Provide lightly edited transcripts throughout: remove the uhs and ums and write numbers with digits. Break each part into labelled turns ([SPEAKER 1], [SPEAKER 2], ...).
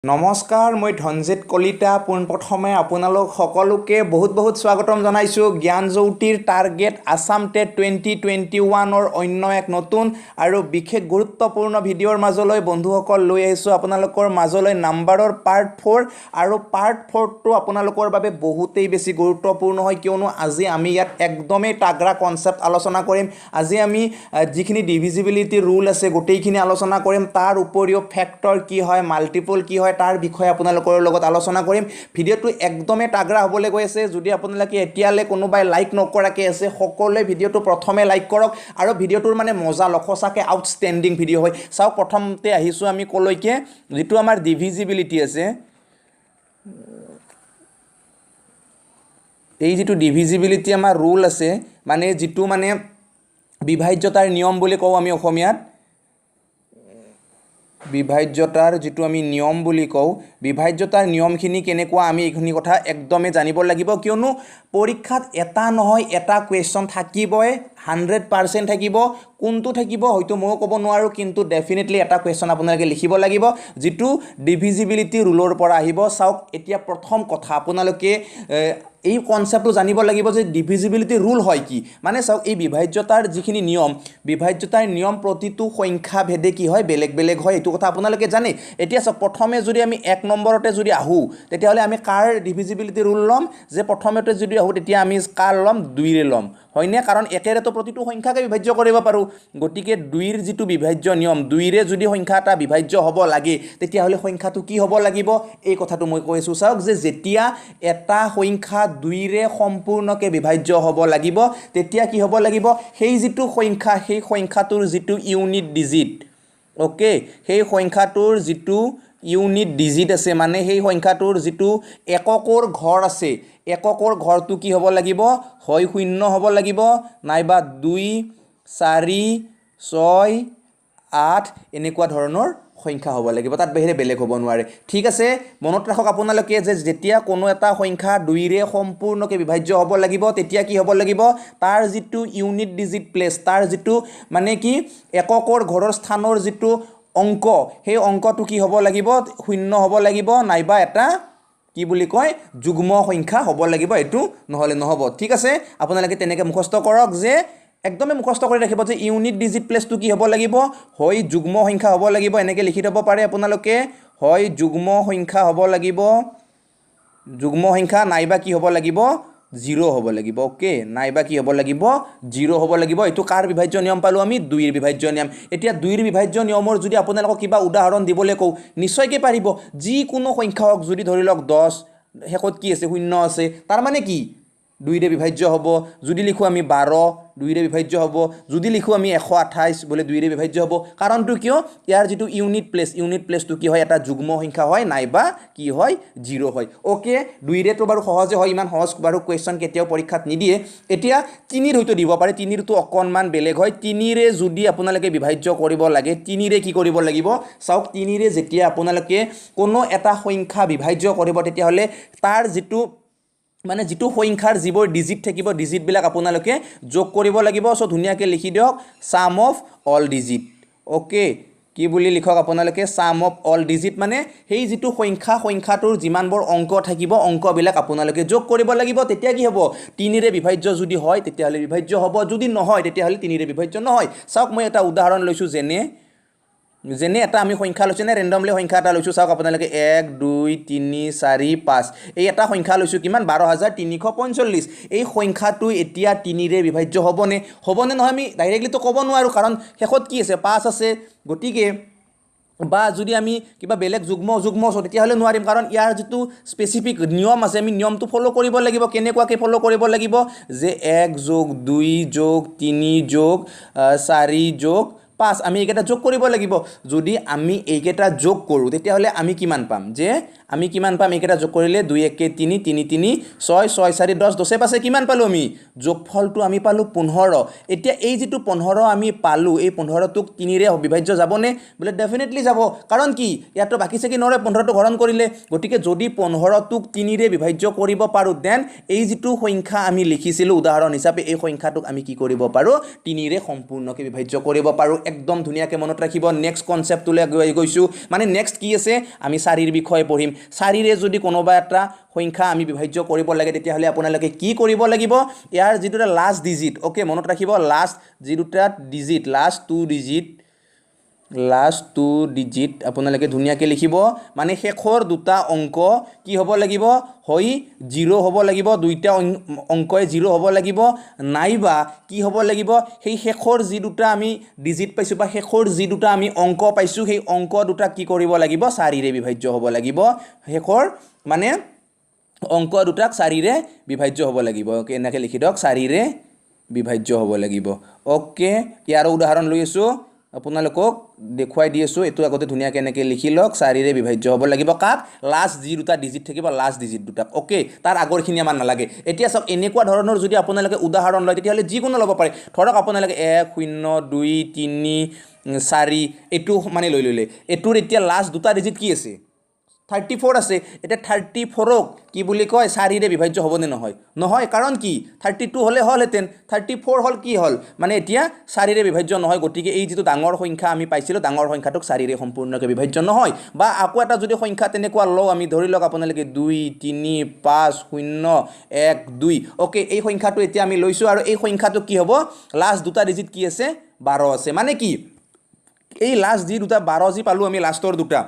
[SPEAKER 1] নমস্কাৰ মই ধনজিত কলিতা পোনপ্ৰথমে আপোনালোক সকলোকে বহুত স্বাগতম জনাইছোঁ জ্ঞানজ্যোতিৰ টাৰ্গেট আসাম টেট 2021 অন্য এক নতুন আৰু বিশেষ গুৰুত্বপূৰ্ণ ভিডিঅ'ৰ মাজলৈ বন্ধুসকল লৈ আহিছোঁ আপোনালোকৰ মাজলৈ নাম্বাৰৰ পাৰ্ট 4 আৰু পাৰ্ট 4টো আপোনালোকৰ বাবে বহুতেই বেছি গুৰুত্বপূৰ্ণ হয় কিয়নো আজি আমি ইয়াত একদমেই তাগৰা কনসেপ্ট আলোচনা কৰিম আজি আমি যিখিনি ডিভিজিবিলিটি ৰুল আছে গোটেইখিনি আলোচনা কৰিম তাৰ উপৰিও ফ্যাক্টৰ কি হয় মাল্টিপল কি হয় তাৰ বিষয়ে আপোনালোকৰ লগত আলোচনা কৰিম ভিডিঅ'টো একদমে তাগৰা হ'বলৈ গৈ আছে যদি আপোনালোকে এতিয়ালে কোনোবাই লাইক নকৰাকে আছে সকলোৱে ভিডিঅ'টো প্ৰথমে লাইক কৰক আৰু ভিডিঅ'টোৰ মানে মজা লখসাকে আউটষ্টেণ্ডিং ভিডিঅ' হয় চাও প্ৰথমতে আহিছো আমি কলৈকে যেটো আমাৰ ডিভিজিবিলিটি আছে এই যেটো ডিভিজিবিলিটি আমাৰ ৰুল আছে মানে যেটো মানে বিভাজ্যতাৰ নিয়ম বুলি কও আমি অসমীয়াত বিভাজ্যতাৰ যেটো আমি নিয়ম বুলি কও বিভাজ্যতাৰ নিয়মখিনি কেনেকুৱা আমি এইখিনি কথা একদমে জানিব লাগিব কিয়নো পৰীক্ষাত এটা নহয় এটা কোৱেশ্চন থাকিবই 100% থাকিব কোনটো থাকিব হয়তো মই ক'ব নোৱাৰো কিন্তু ডেফিনেটলি এটা কোৱেশ্চন আপোনালোকে লিখিব লাগিব যেটো ডিভিজিবিলিটি ৰুলৰ পৰা আহিব চাওক এতিয়া প্ৰথম কথা আপোনালোকে এই কনসেপ্টটো জানিব লাগিব যে ডিভিজিবিলিটি ৰুল হয় কি মানে চাওক এই বিভাজ্যতাৰ যিখিনি নিয়ম প্ৰতিটো সংখ্যা ভেদে কি হয় বেলেগ হয় এটো কথা আপোনালোকে জানে এতিয়া চাওক প্ৰথমে যদি আমি 1 নম্বৰতে যদি আহু তেতিয়া হলে আমি কাৰ ডিভিজিবিলিটি ৰুল লম যে প্ৰথমতে যদি আহু তেতিয়া আমি কাৰ লম 2 ৰে লম হয়নে কাৰণ একেৰে তো প্ৰতিটো সংখ্যাকে বিভাজ্য কৰিব পাৰো গটিকে 2 ৰ যেটো বিভাজ্য নিয়ম 2 ৰে যদি সংখ্যা এটা বিভাজ্য হ'ব লাগে তেতিয়া হলে সংখ্যাটো কি হ'ব লাগিব এই কথাটো মই কৈছো চাওক যে যেতিয়া এটা সংখ্যা 2 ৰে সম্পূৰ্ণকে বিভাজ্য হ'ব লাগিব তেতিয়া কি হ'ব লাগিব সেই যেটো সংখ্যা সেই সংখ্যাটোৰ যেটো ইউনিট ডিজিট ওকে সেই সংখ্যাটোৰ যেটো ইউনিট ডিজিট আছে মানে সেই সংখ্যাটোৰ যেটো এককৰ ঘৰ আছে এককৰ ঘৰটো কি হ'ব লাগিব হয় 0 হ'ব লাগিব নাইবা 2 4 6 8 এনেকুৱা ধৰণৰ সংখ্যা হ'ব লাগিব তাত বেলেগ বেলেগ হ'ব নোৱাৰে ঠিক আছে মনত ৰাখক আপোনালোকে যে যেতিয়া কোনো এটা সংখ্যা 2 ৰে সম্পূৰ্ণকে বিভাজ্য হ'ব লাগিব তেতিয়া কি হ'ব লাগিব তাৰ যেটো ইউনিট ডিজিট প্লেস তাৰ যেটো মানে কি এককৰ ঘৰৰ স্থানৰ যেটো অংক সেই অংকটো কি হ'ব লাগিব 0 হ'ব লাগিব নাইবা এটা কি বুলি কয় যুগ্ম সংখ্যা হ'ব লাগিব এটো নহলে নহব ঠিক আছে আপোনালোকে তেনেকে মুখস্থ কৰক যে একদমে মুখস্থ কৰি ৰাখিব যে ইউনিট ডিজিট প্লেসটো কি হ'ব লাগিব হয় যুগ্ম সংখ্যা হ'ব লাগিব এনেকে লিখি দিব পাৰে আপোনালোকে হয় যুগ্ম সংখ্যা হ'ব লাগিব যুগ্ম সংখ্যা নাইবা কি হ'ব লাগিব 0 হ'ব লাগিব ওকে নাইবা কি হ'ব লাগিব 0 হ'ব লাগিব এটো কাৰ বিভাজ্য নিয়ম পালো আমি 2 ৰ বিভাজ্য নিয়ম এতিয়া 2 ৰ বিভাজ্য নিয়মৰ যদি আপোনালোকক কিবা উদাহৰণ দিবলৈ কও নিশ্চয়কৈ পাৰিব যি কোনো সংখ্যা হক যদি ধৰি লওক 10 হেকত কি আছে 0 আছে তাৰ মানে কি 2 ৰে বিভাজ্য হ'ব যদি লিখো আমি 12 2 ৰে বিভাজ্য হ'ব যদি লিখো আমি 128 বলে 2 ৰে বিভাজ্য হ'ব কাৰণটো কিয় ইয়াৰ যেটো ইউনিট প্লেসটো কি হয় এটা যুগ্ম সংখ্যা হয় নাইবা কি হয় 0 হয় ওকে 2 ৰে তো বাৰু সহজে হয় ইমান সহজ বাৰু কোৱেশ্চন কেতিয়াও পৰীক্ষাত নিদিয়ে এতিয়া 3 ৰ হয়তো দিব পাৰে 3 ৰ তো অকনমান বেলেগ হয় 3 ৰে যদি আপোনালোকে বিভাজ্য কৰিব লাগে 3 ৰে কি কৰিব লাগিব চাওক 3 ৰে যেতিয়া আপোনালোকে কোনো এটা সংখ্যা বিভাজ্য কৰিব তেতিয়া হলে তাৰ যেটো মানে যেটো সংখ্যাৰ যিবোৰ ডিজিট থাকিব ডিজিট বিলাক আপোনালোকে যোগ কৰিব লাগিব সো ধুনিয়াকে লিখি দিওক সাম অফ অল ডিজিট ওকে কি বুলি লিখক আপোনালোকে সাম অফ অল ডিজিট মানে সেই যেটো সংখ্যাটোৰ যিমানবোৰ অংক থাকিব অংকবিলাক আপোনালোকে যোগ কৰিব লাগিব তেতিয়া কি হ'ব 3 ৰে বিভাজ্য যদি হয় তেতিয়া হলে বিভাজ্য হ'ব যদি নহয় তেতিয়া হলে 3 ৰে বিভাজ্য নহয় চাওক মই এটা উদাহৰণ লৈছো যেনে এটা আমি সংখ্যা লৈছো নে ৰেন্ডমলি সংখ্যা এটা লৈছো চাওক আপোনালোকে 1 2 3 4 5 এই এটা সংখ্যা লৈছো কিমান 12345 এই সংখ্যাটো এতিয়া 3 ৰে বিভাজ্য হ'বনে নহয় আমি ডাইৰেক্টলি তো ক'ব নোৱাৰো কাৰণ হেকত কি আছে 5 আছে গটিকে বা যদি আমি কিবা বেলেগ যুগ্ম তেতিয়া হলে নোৱাৰিম কাৰণ ইয়াৰ যেটো স্পেসিফিক নিয়ম আছে আমি নিয়মটো ফলো কৰিব লাগিব কেনেকুৱাকে ফলো কৰিব লাগিব যে 1 + 2 + 3 + 4 + 5 আমি এইকেটা যোগ কৰিব লাগিব যদি আমি এইকেটা যোগ কৰো তেতিয়া হলে আমি কিমান পাম যে আমি কিমান পাম এইকেটা যোগ কৰিলে 2 1 3 3 3 6 6 4 10 10 পাছে কিমান পালো আমি যোগফলটো আমি পালো 15 এতিয়া এই যেটো 15 আমি পালো এই 15 টোক 3 ৰে বিভাজ্য যাবনে বলে ডেফিনেটলি যাব কাৰণ কি ইয়াতো বাকি আছে কি নৰে 15 টো হৰণ কৰিলে গটিকে যদি 15 টোক 3 ৰে বিভাজ্য কৰিব পাৰো দেন এই যেটো সংখ্যা আমি লিখিছিলো উদাহৰণ হিচাপে এই সংখ্যাটোক আমি কি কৰিব পাৰো 3 ৰে সম্পূৰ্ণকে বিভাজ্য কৰিব পাৰো একদম ধুনীয়াকৈ মনত ৰাখিব নেক্সট কনচেপ্টটোলৈ গৈছোঁ মানে নেক্সট কি আছে আমি চাৰিৰ বিষয়ে পঢ়িম চাৰিৰে যদি কোনোবা এটা সংখ্যা আমি বিভাজ্য কৰিব লাগে তেতিয়াহ'লে আপোনালোকে কি কৰিব লাগিব ইয়াৰ যিটো লাষ্ট ডিজিট অ'কে মনত ৰাখিব লাষ্ট যি দুটা ডিজিট লাষ্ট টু ডিজিট আপোনালোকে ধুনীয়াকৈ লিখিব মানে শেষৰ দুটা অংক কি হ'ব লাগিব হয় 0 হ'ব লাগিব দুইটা অংকই 0 হ'ব লাগিব নাইবা কি হ'ব লাগিব সেই শেষৰ যি দুটা আমি ডিজিট পাইছোঁ বা শেষৰ যি দুটা আমি অংক পাইছোঁ সেই অংক দুটা কি কৰিব লাগিব 4ৰে বিভাজ্য হ'ব লাগিব শেষৰ মানে অংক দুটাক 4ৰে বিভাজ্য হ'ব লাগিব ওকে এনেকৈ লিখি দিয়ক 4ৰে বিভাজ্য হ'ব লাগিব ওকে ইয়াৰ উদাহৰণ লৈ আছোঁ আপোনালোকক দেখুৱাই দি আছোঁ এটো আগতে ধুনীয়াকৈ এনেকৈ লিখি লওক 4ৰে বিভাজ্য হ'ব লাগিব কাক লাষ্ট যি দুটা ডিজিট থাকিব লাষ্ট ডিজিট দুটাক ওকে তাৰ আগৰখিনি আমাৰ নালাগে এতিয়া চাওক এনেকুৱা ধৰণৰ যদি আপোনালোকে উদাহৰণ লয় তেতিয়াহ'লে যিকোনো ল'ব পাৰে ধৰক আপোনালোকে 1 0 2 3 4 এটো মানে লৈ ললে এটোৰ এতিয়া লাষ্ট দুটা ডিজিট কি আছে 34 আছে এটা 34ক কি বুলি কয় 4ৰে বিভাজ্য হ'ব নে নহয় নহয় কাৰণ কি 32 হলে হলহেতেন 34 হল কি হল মানে এতিয়া 4ৰে বিভাজ্য নহয় গতিকে এই যিটো ডাঙৰ সংখ্যা আমি পাইছিলোঁ ডাঙৰ সংখ্যাটোক 4ৰে সম্পূৰ্ণকৈ বিভাজ্য নহয় বা আকৌ এটা যদি সংখ্যা তেনেকুৱা লও আমি ধৰি লওক আপোনালোকে 2 3 5 0 1 2 ওকে এই সংখ্যাটো এতিয়া আমি লৈছোঁ আৰু এই সংখ্যাটো কি হ'ব লাষ্ট দুটা ডিজিট কি আছে 12 আছে মানে কি এই লাষ্ট যি দুটা 12 যি পালোঁ আমি লাষ্টৰ দুটা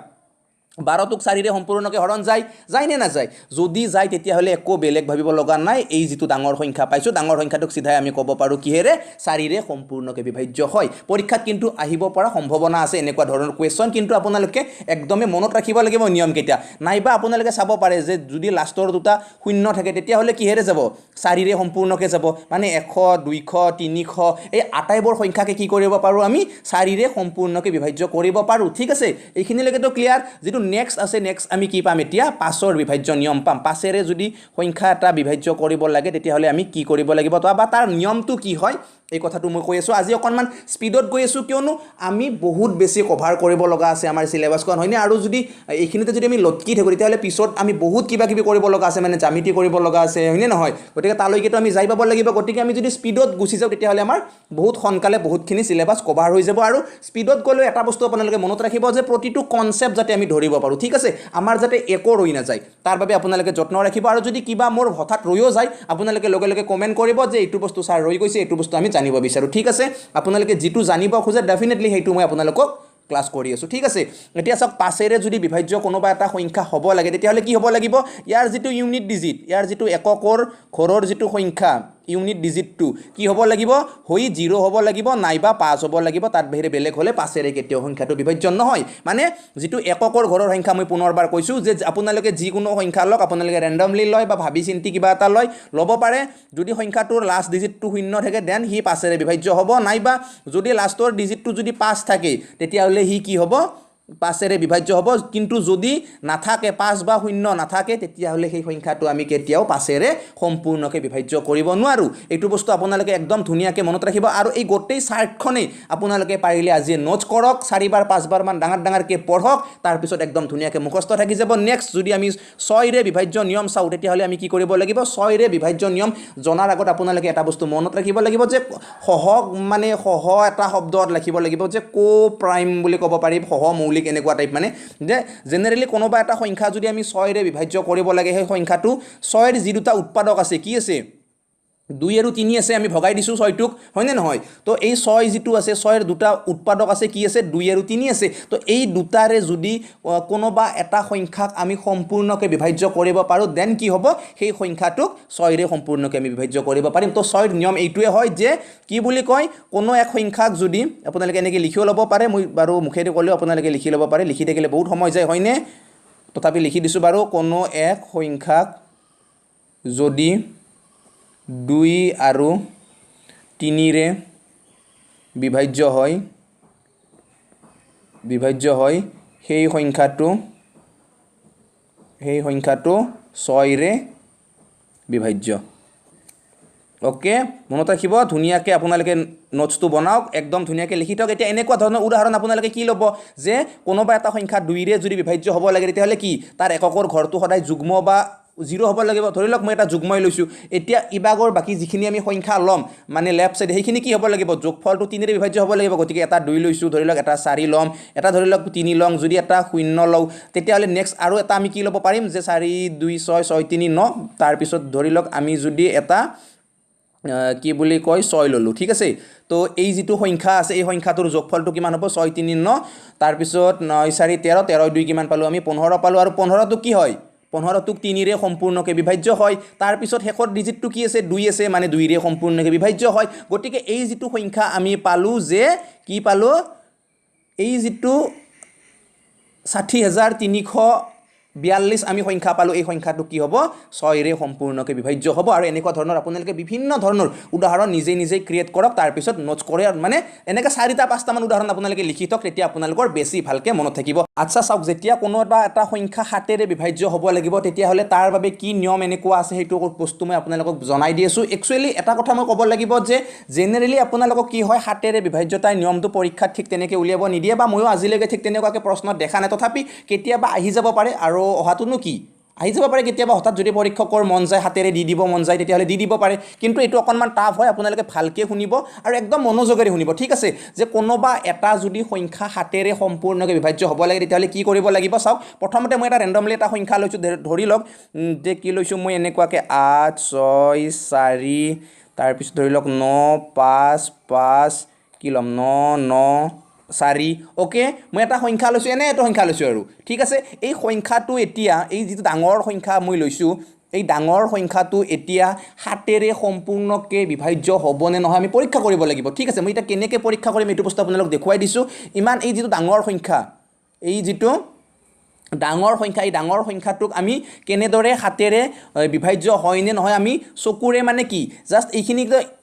[SPEAKER 1] 12টোক 4ৰে সম্পূৰ্ণকৈ হৰণ যায় নে নাযায় যদি যায় তেতিয়াহ'লে একো বেলেগ ভাবিব লগা নাই এই যিটো ডাঙৰ সংখ্যা পাইছোঁ ডাঙৰ সংখ্যাটোক সিধাই আমি ক'ব পাৰোঁ কিহেৰে 4ৰে সম্পূৰ্ণকৈ বিভাজ্য হয় পৰীক্ষাত কিন্তু আহিব পৰা সম্ভাৱনা আছে এনেকুৱা ধৰণৰ কুৱেশ্যন কিন্তু আপোনালোকে একদমে মনত ৰাখিব লাগিব নিয়মকেইটা নাইবা আপোনালোকে চাব পাৰে যে যদি লাষ্টৰ দুটা শূন্য থাকে তেতিয়াহ'লে কিহেৰে যাব 4ৰে সম্পূৰ্ণকৈ যাব মানে 100 200 300 এই আটাইবোৰ সংখ্যাকে কি কৰিব পাৰোঁ আমি 4ৰে সম্পূৰ্ণকৈ বিভাজ্য কৰিব পাৰোঁ ঠিক আছে এইখিনিলৈকেতো ক্লিয়াৰ যিটো নেক্সট আছে নেক্সট আমি কি পাম এতিয়া 5ৰ বিভাজ্য নিয়ম পাম 5ৰে যদি সংখ্যা এটা বিভাজ্য কৰিব লাগে তেতিয়াহ'লে আমি কি কৰিব লাগিব বা তাৰ নিয়মটো কি হয় এই কথাটো মই কৈ আছোঁ আজি অকণমান স্পীডত গৈ আছোঁ কিয়নো আমি বহুত বেছি কভাৰ কৰিব লগা আছে আমাৰ চিলেবাছখন হয়নে আৰু যদি এইখিনিতে যদি আমি লটকি থাকোঁ তেতিয়াহ'লে পিছত আমি বহুত কিবা কিবি কৰিব লগা আছে মানে জামিতি কৰিব লগা আছে হয়নে নহয় গতিকে তালৈকেতো আমি যাই পাব লাগিব গতিকে আমি যদি স্পীডত গুচি যাওঁ তেতিয়াহ'লে আমাৰ বহুত সোনকালে বহুতখিনি চিলেবাছ কভাৰ হৈ যাব আৰু স্পীডত গ'লেও এটা বস্তু আপোনালোকে মনত ৰাখিব যে প্ৰতিটো কনচেপ্ট যাতে আমি ধৰিব পাৰোঁ ঠিক আছে আমাৰ যাতে একো ৰৈ নাযায় তাৰ বাবে আপোনালোকে যত্ন ৰাখিব আৰু যদি কিবা মোৰ হঠাৎ ৰৈও যায় আপোনালোকে লগে লগে কমেণ্ট কৰিব যে এইটো বস্তু ছাৰ ৰৈ গৈছে এইটো বস্তু আমি জানিব বিচাৰোঁ ঠিক আছে আপোনালোকে যিটো জানিব খোজে ডেফিনেটলি সেইটো মই আপোনালোকক ক্লাছ কৰি আছোঁ ঠিক আছে এতিয়া চাওক 5ৰে যদি বিভাজ্য কোনোবা এটা সংখ্যা হ'ব লাগে তেতিয়াহ'লে কি হ'ব লাগিব ইয়াৰ যিটো ইউনিট ডিজিট ইয়াৰ যিটো এককৰ ঘৰৰ যিটো সংখ্যা ইউনিট ডিজিটটো কি হ'ব লাগিব হৈ 0 হ'ব লাগিব নাইবা 5 হ'ব লাগিব তাত বাহিৰে বেলেগ হ'লে 5ৰে কেতিয়াও সংখ্যাটো বিভাজ্য নহয় মানে যিটো এককৰ ঘৰৰ সংখ্যা মই পুনৰবাৰ কৈছোঁ যে আপোনালোকে যিকোনো সংখ্যা লওক আপোনালোকে ৰেণ্ডমলি লয় বা ভাবি চিন্তি কিবা এটা লয় ল'ব পাৰে যদি সংখ্যাটোৰ লাষ্ট ডিজিটটো 0 থাকে দেন সি 5ৰে বিভাজ্য হ'ব নাইবা যদি লাষ্টৰ ডিজিটটো যদি 5 থাকে তেতিয়াহ'লে সি কি হ'ব 5ৰে বিভাজ্য হ'ব কিন্তু যদি নাথাকে 5 বা 0 নাথাকে তেতিয়াহ'লে সেই সংখ্যাটো আমি কেতিয়াও 5ৰে সম্পূৰ্ণকৈ বিভাজ্য কৰিব নোৱাৰোঁ এইটো বস্তু আপোনালোকে একদম ধুনীয়াকৈ মনত ৰাখিব আৰু এই গোটেই চাৰ্টখনেই আপোনালোকে পাৰিলে আজি নোটছ কৰক 4বাৰ 5বাৰ মান ডাঙৰকৈ পঢ়ক তাৰপিছত একদম ধুনীয়াকৈ মুখস্থ থাকি যাব নেক্সট যদি আমি 6ৰে বিভাজ্য নিয়ম চাওঁ তেতিয়াহ'লে আমি কি কৰিব লাগিব 6ৰে বিভাজ্য নিয়ম জনাৰ আগত আপোনালোকে এটা বস্তু মনত ৰাখিব লাগিব যে সহ এটা শব্দত লিখিব লাগিব যে কো প্ৰাইম বুলি ক'ব পাৰি সহ মৌলিক এনেকুৱা টাইপ মানে যে জেনেৰেলি কোনোবা এটা সংখ্যা যদি আমি 6ৰে বিভাজ্য কৰিব লাগে সেই সংখ্যাটো 6ৰ যি দুটা উৎপাদক আছে কি আছে 2 আৰু 3 আছে আমি ভগাই দিছোঁ 6টোক হয়নে নহয় তো এই 6 যিটো আছে 6ৰ দুটা উৎপাদক আছে কি আছে 2 আৰু 3 আছে তো এই দুটাৰে যদি কোনোবা এটা সংখ্যাক আমি সম্পূৰ্ণকৈ বিভাজ্য কৰিব পাৰোঁ দেন কি হ'ব সেই সংখ্যাটোক 6ৰে সম্পূৰ্ণকৈ আমি বিভাজ্য কৰিব পাৰিম তো 6ৰ নিয়ম এইটোৱে হয় যে কি বুলি কয় কোনো এক সংখ্যাক যদি আপোনালোকে এনেকৈ লিখিও ল'ব পাৰে মই বাৰু মুখেদি ক'লেও আপোনালোকে লিখি ল'ব পাৰে লিখি থাকিলে বহুত সময় যায় হয়নে তথাপি লিখি দিছোঁ বাৰু কোনো এক সংখ্যাক যদি 2 আৰু 3ৰে বিভাজ্য হয় সেই সংখ্যাটো 6ৰে বিভাজ্য ওকে মনত ৰাখিব ধুনীয়াকৈ আপোনালোকে নোটছটো বনাওক একদম ধুনীয়াকৈ লিখি থওক এতিয়া এনেকুৱা ধৰণৰ উদাহৰণ আপোনালোকে কি ল'ব যে কোনোবা এটা সংখ্যা 2ৰে যদি বিভাজ্য হ'ব লাগে তেতিয়াহ'লে কি তাৰ এককৰ ঘৰটো সদায় যুগ্ম বা 0 হ'ব লাগিব ধৰি লওক মই এটা যুগ্মই লৈছোঁ এতিয়া ইবাগৰ বাকি যিখিনি আমি সংখ্যা ল'ম মানে লেফট সাইডে সেইখিনি কি হ'ব লাগিব যোগফলটো 3 ৰে বিভাজ্য হ'ব লাগিব গতিকে এটা 2 লৈছোঁ ধৰি লওক এটা 4 ল'ম এটা ধৰি লওক 3 ল'ম যদি এটা 0 লওঁ তেতিয়াহ'লে নেক্সট আৰু এটা আমি কি ল'ব পাৰিম যে 4 2 6 6 3 9 তাৰ পিছত ধৰি লওক আমি যদি এটা কি বুলি কয় 6 ললোঁ ঠিক আছে তো এই যেটো সংখ্যা আছে এই সংখ্যাটোৰ যোগফলটো কিমান হ'ব 6 3 9 তাৰ পিছত 9 4 13 13 2 কিমান পালো আমি 15 পালো আৰু 15 টো কি হয় 15 টোক 3 ৰে সম্পূৰ্ণকে বিভাজ্য হয় তাৰ পিছত শেষৰ ডিজিটটো কি আছে 2 আছে মানে 2 ৰে সম্পূৰ্ণকে বিভাজ্য হয় গতিকে এই যেটো সংখ্যা আমি পালো যে কি পালো এই যেটো 60342 আমি সংখ্যা পালো এই সংখ্যাটো কি হ'ব 6 ৰে সম্পূৰ্ণকে বিভাজ্য হ'ব আৰু এনেকুৱা ধৰণৰ আপোনালোকে বিভিন্ন ধৰণৰ উদাহৰণ নিজে নিজে ক্ৰিয়েট কৰক তাৰ পিছত নোটছ কৰে মানে এনেকা 4টা 5টা মান উদাহৰণ আপোনালোকে লিখি থক তেতিয়া আপোনালোকৰ বেছি ভালকে মনত থাকিব আচ্ছা চাওক যেতিয়া কোনো এটা সংখ্যা 7 ৰে বিভাজ্য হ'ব লাগিব তেতিয়া হলে তাৰ বাবে কি নিয়ম এনেকুৱা আছে হেতু বস্তু মই আপোনালোকক জনাই দি আছো একচুয়ালি এটা কথা মই ক'ব লাগিব যে জেনাৰেলি আপোনালোকক কি হয় 7 ৰে বিভাজ্যতাৰ নিয়মটো পৰীক্ষাত ঠিক তেনেকে উলিয়াব নিদিয়ে বা ময়ো আজিলৈকে ঠিক তেনেকুৱাকে প্ৰশ্ন দেখা নাই তথাপি কেতিয়াবা আহি যাব পাৰে আৰু অহাটোনো কি আহি যাব পাৰে কেতিয়াবা হঠাৎ যদি পৰীক্ষকৰ মন যায় হাতেৰে দি দিব মন যায় তেতিয়াহলে দি দিব পাৰে কিন্তু এটো অকনমান টাফ হয় আপোনালোকে ভালকে শুনিব আৰু একদম মনোযোগেৰে শুনিব ঠিক আছে যে কোনোবা এটা যদি সংখ্যা হাতেৰে সম্পূৰ্ণকে বিভাজ্য হ'ব লাগে তেতিয়াহলে কি কৰিব লাগিব চাওক প্ৰথমতে মই এটা ৰেন্ডমলি এটা সংখ্যা লৈছো ধৰি লওক যে কি লৈছো মই এনেকুৱাকে 8 6 4 তাৰ পিছত ধৰি লওক 9 5 5 কি লম 9 9 4 ওকে মই এটা সংখ্যা লৈছো এনে এটা সংখ্যা লৈছো আৰু ঠিক আছে এই সংখ্যাটো এতিয়া এই যেটো ডাঙৰ সংখ্যা মই লৈছো এই ডাঙৰ সংখ্যাটো এতিয়া 7 ৰে সম্পূৰ্ণকে বিভাজ্য হ'বনে নহয় আমি পৰীক্ষা কৰিব লাগিব ঠিক আছে মই এটা কেনেকৈ পৰীক্ষা কৰিম এটো বস্তু আপোনালোক দেখুৱাই দিছো ইমান এই যেটো ডাঙৰ সংখ্যা এই যেটো ডাঙৰ সংখ্যা এই ডাঙৰ সংখ্যাটোক আমি কেনেদৰে 7 ৰে বিভাজ্য হয় নে নহয় আমি চকুৰে মানে কি জাস্ট এইখিনি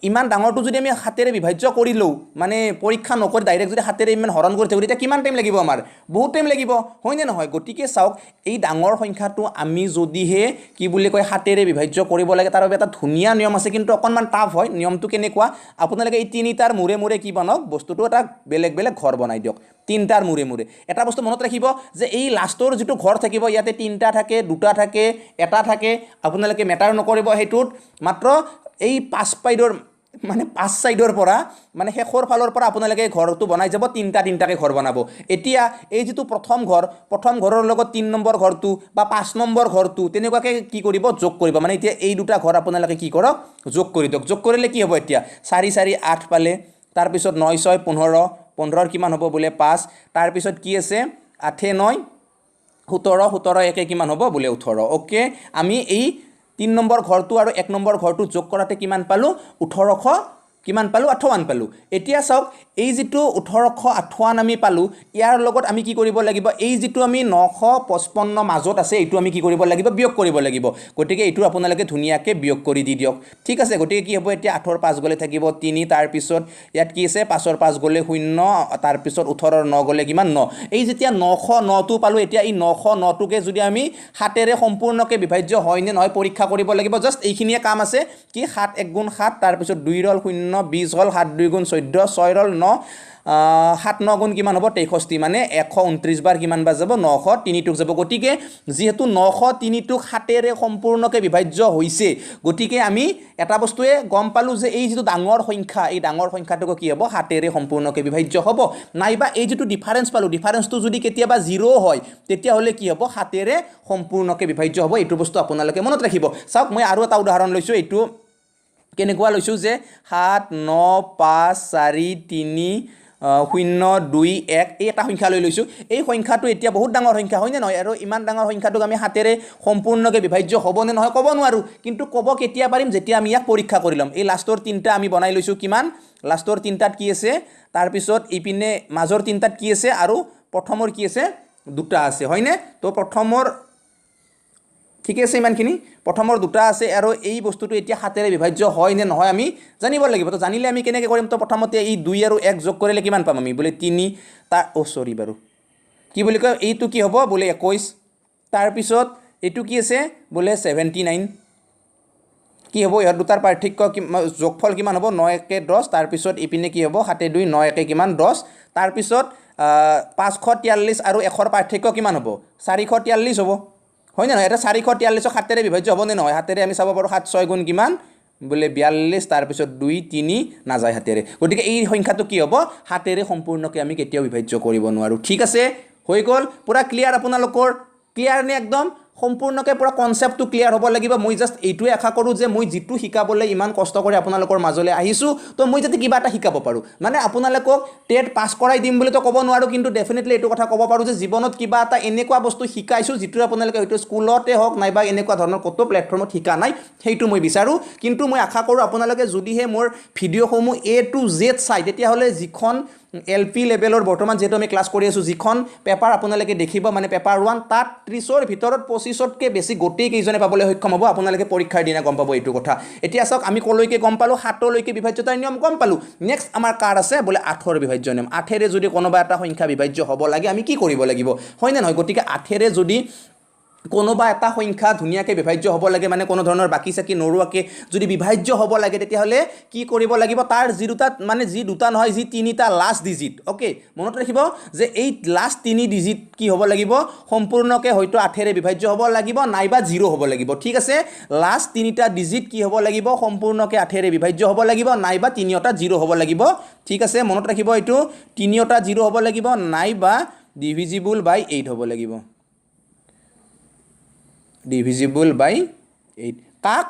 [SPEAKER 1] ইমান ডাঙৰটো যদি আমি 7 ৰে বিভাজ্য কৰিলো মানে পৰীক্ষা নকৰি ডাইৰেক্ট যদি 7 ৰে ইমান হৰণ কৰি থাকো তেতিয়া কিমান টাইম লাগিব আমাৰ বহুত টাইম লাগিব হয় নে নহয় গটিকে চাওক এই ডাঙৰ সংখ্যাটো আমি যদিহে কি বুলি কয় 7 ৰে বিভাজ্য কৰিব লাগে তাৰ বাবে এটা ধুনিয়া নিয়ম আছে কিন্তু অকনমান টাফ হয় নিয়মটো কেনেকুৱা আপোনালোকে এই তিনিটাৰ মুৰে মুৰে কি বনাওক বস্তুটো এটা বেলেগ বেলেগ ঘৰ বনাই দিয়ক তিনটাৰ মুৰে মুৰে এটা বস্তু মনত ৰাখিব যে এই লাষ্টৰ যেটো ঘৰ থাকিব ইয়াতে তিনটা থাকে দুটা থাকে এটা থাকে আপোনালোকে মেটাৰ নকৰিব হেতুত মাত্ৰ এই পাঁচ পাইডৰ মানে পাঁচ সাইডৰ পৰা মানে শেষৰ ফালৰ পৰা আপোনালোকে ঘৰটো বনাই যাব তিনটাকে ঘৰ বনাব এতিয়া এই যেটো প্ৰথম ঘৰৰ লগত 3 নম্বৰ ঘৰটো বা 5 নম্বৰ ঘৰটো তেনেকুৱাকে কি কৰিব যোগ কৰিব মানে এতিয়া এই দুটা ঘৰ আপোনালোকে কি কৰক যোগ কৰি দিয়ক যোগ কৰিলে কি হ'ব এতিয়া 4 4 8 পালে তাৰ পিছত 9 6 15 15 কিমান হ'ব বলে 5 তাৰ পিছত কি আছে 8 9 17 17 একে কিমান হ'ব বলে 18 ওকে আমি এই 3 নম্বৰ ঘৰটো আৰু 1 নম্বৰ ঘৰটো যোগ কৰাতে কিমান পালো 1800 কিমান পালো 58 পালো এতিয়া চাওক এই যেটো 1858 আমি পালো ইয়াৰ লগত আমি কি কৰিব লাগিব এই যেটো আমি 955 মাজত আছে এইটো আমি কি কৰিব লাগিব বিয়োগ কৰিব লাগিব গটিকে এইটো আপোনালোকে ধুনিয়াকে বিয়োগ কৰি দি দিয়ক ঠিক আছে গটিকে কি হ'ব এতিয়া 8 ৰ 5 গলে থাকিব 3 তাৰ পিছত ইয়াত কি আছে 5 ৰ 5 গলে 0 তাৰ পিছত 18 ৰ 9 গলে কিমান 9 এই যেতিয়া 909 টো পালো এতিয়া এই 909 টোকে যদি আমি 7 ৰে সম্পূৰ্ণকে বিভাজ্য হয় নে নহয় পৰীক্ষা কৰিব লাগিব জাস্ট এইখিনিয়ে কাম আছে কি 7 1 গুণ 7 তাৰ পিছত 2 ৰল 0 20 হল 7 2 গুণ 14 6 ৰল 9 7 9 গুণ কিমান হ'ব 63 মানে 129 বাৰ কিমান বাৰ যাব 903 টুক যাব গটিকে যেহেতু 903 টুক 7 ৰে সম্পূৰ্ণকে বিভাজ্য হৈছে গটিকে আমি এটা বস্তুৱে গম পালো যে এই যেটো ডাঙৰ সংখ্যা এই ডাঙৰ সংখ্যাটোক কি হ'ব 7 ৰে সম্পূৰ্ণকে বিভাজ্য হ'ব নাইবা এই যেটো ডিফাৰেন্স পালো ডিফাৰেন্সটো যদি কেতিয়াবা 0 হয় তেতিয়া হলে কি হ'ব 7 ৰে সম্পূৰ্ণকে বিভাজ্য হ'ব এইটো বস্তু আপোনালোকে মনত ৰাখিব চাওক মই আৰু এটা উদাহৰণ লৈছো এইটো কেনেকুৱা লৈছো যে 7 9 5 4 3 0 2 1 এই এটা সংখ্যা লৈ লৈছো এই সংখ্যাটো এতিয়া বহুত ডাঙৰ সংখ্যা হয় নে নহয় আৰু ইমান ডাঙৰ সংখ্যাটোক আমি 7 ৰে সম্পূৰ্ণকে বিভাজ্য হ'ব নে নহয় ক'ব নোৱাৰো কিন্তু ক'ব কেতিয়া পাৰিম যেতিয়া আমি ইয়াক পৰীক্ষা কৰি লম এই লাষ্টৰ তিনটা আমি বনাই লৈছো কিমান লাষ্টৰ তিনটাত কি আছে তাৰ পিছত ইপিনে মাজৰ তিনটাত কি আছে আৰু প্ৰথমৰ কি আছে দুটা আছে হয় নে তো প্ৰথমৰ ঠিক আছে ইমানখিনি প্ৰথমৰ দুটা আছে আৰু এই বস্তুটো এতিয়া 7 ৰে বিভাজ্য হয় নে নহয় আমি জানিব লাগিব তো জানিলে আমি কেনেকৈ কৰিম তো প্ৰথমতে এই 2 আৰু 1 যোগ কৰিলে কিমান পাম আমি বলে 3 তাৰ সৰি বাৰু কি বুলি কয় এইটো কি হ'ব বলে 21 তাৰ পিছত এইটো কি আছে বলে 79 কি হ'ব ইয়াৰ দুটাৰ পাৰ্থক্য যোগফল কিমান হ'ব 9 1 10 তাৰ পিছত ইপিনে কি হ'ব 7 2 9 1 কিমান 10 তাৰ পিছত 543 আৰু 1 ৰ পাৰ্থক্য কিমান হ'ব 443 হ'ব হয় নে নহয় এটা 443 7 বিভাজ্য হ'বনে নহয় হাতেৰে আমি চাব পাৰোঁ 7 6 গুণ কিমান বোলে 42 তাৰপিছত 2 3 নাযায় হাতেৰে গতিকে এই সংখ্যাটো কি হ'ব হাতেৰে সম্পূৰ্ণকৈ আমি কেতিয়াও বিভাজ্য কৰিব নোৱাৰোঁ ঠিক আছে হৈ গ'ল পুৰা ক্লিয়াৰ আপোনালোকৰ ক্লিয়াৰ নে একদম সম্পূৰ্ণকৈ পুৰা কনচেপ্টটো ক্লিয়াৰ হ'ব লাগিব মই জাষ্ট এইটোৱে আশা কৰোঁ যে মই যিটো শিকাবলৈ ইমান কষ্ট কৰি আপোনালোকৰ মাজলৈ আহিছোঁ তো মই যাতে কিবা এটা শিকাব পাৰোঁ মানে আপোনালোকক টেট পাছ কৰাই দিম বুলি তো ক'ব নোৱাৰোঁ কিন্তু ডেফিনেটলি এইটো কথা ক'ব পাৰোঁ যে জীৱনত কিবা এটা এনেকুৱা বস্তু শিকাইছোঁ যিটো আপোনালোকে হয়তো স্কুলতে হওক নাইবা এনেকুৱা ধৰণৰ ক'তো প্লেটফৰ্মত শিকা নাই সেইটো মই বিচাৰোঁ কিন্তু মই আশা কৰোঁ আপোনালোকে যদিহে মোৰ ভিডিঅ'সমূহ A to Z চাই তেতিয়াহ'লে যিখন LP লেভেলৰ বৰ্তমান যেহেতু আমি ক্লাছ কৰি আছোঁ যিখন পেপাৰ আপোনালোকে দেখিব মানে পেপাৰ 1 তাত 30ৰ ভিতৰত 25তকৈ বেছি গোটেই কেইজনে পাবলৈ সক্ষম হ'ব আপোনালোকে পৰীক্ষাৰ দিনা গম পাব এইটো কথা এতিয়া চাওক আমি কলৈকে গম পালোঁ 7লৈকে বিভাজ্যতাৰ নিয়ম গম পালোঁ নেক্সট আমাৰ কাৰ আছে বোলে 8ৰ বিভাজ্য নিয়ম 8ৰে যদি কোনোবা এটা সংখ্যা বিভাজ্য হ'ব লাগে আমি কি কৰিব লাগিব হয় নে নহয় গতিকে 8ৰে যদি কোনোবা এটা সংখ্যা ধুনীয়াকৈ বিভাজ্য হ'ব লাগে মানে কোনো ধৰণৰ বাকি চাকি নৰুৱাকৈ যদি বিভাজ্য হ'ব লাগে তেতিয়াহ'লে কি কৰিব লাগিব তাৰ যি দুটা নহয় যি তিনিটা লাষ্ট ডিজিট অ'কে মনত ৰাখিব যে এই লাষ্ট 3 ডিজিট কি হ'ব লাগিব সম্পূৰ্ণকৈ হয়তো 8ৰে বিভাজ্য হ'ব লাগিব নাইবা 0 হ'ব লাগিব ঠিক আছে লাষ্ট 3টা ডিজিট কি হ'ব লাগিব সম্পূৰ্ণকৈ 8ৰে বিভাজ্য হ'ব লাগিব নাইবা 3টা 0 হ'ব লাগিব ঠিক আছে মনত ৰাখিব এইটো 3টা 0 হ'ব লাগিব নাইবা ডিভিজিবল বাই 8 হ'ব লাগিব ডিভিজিবল বাই 8 কাক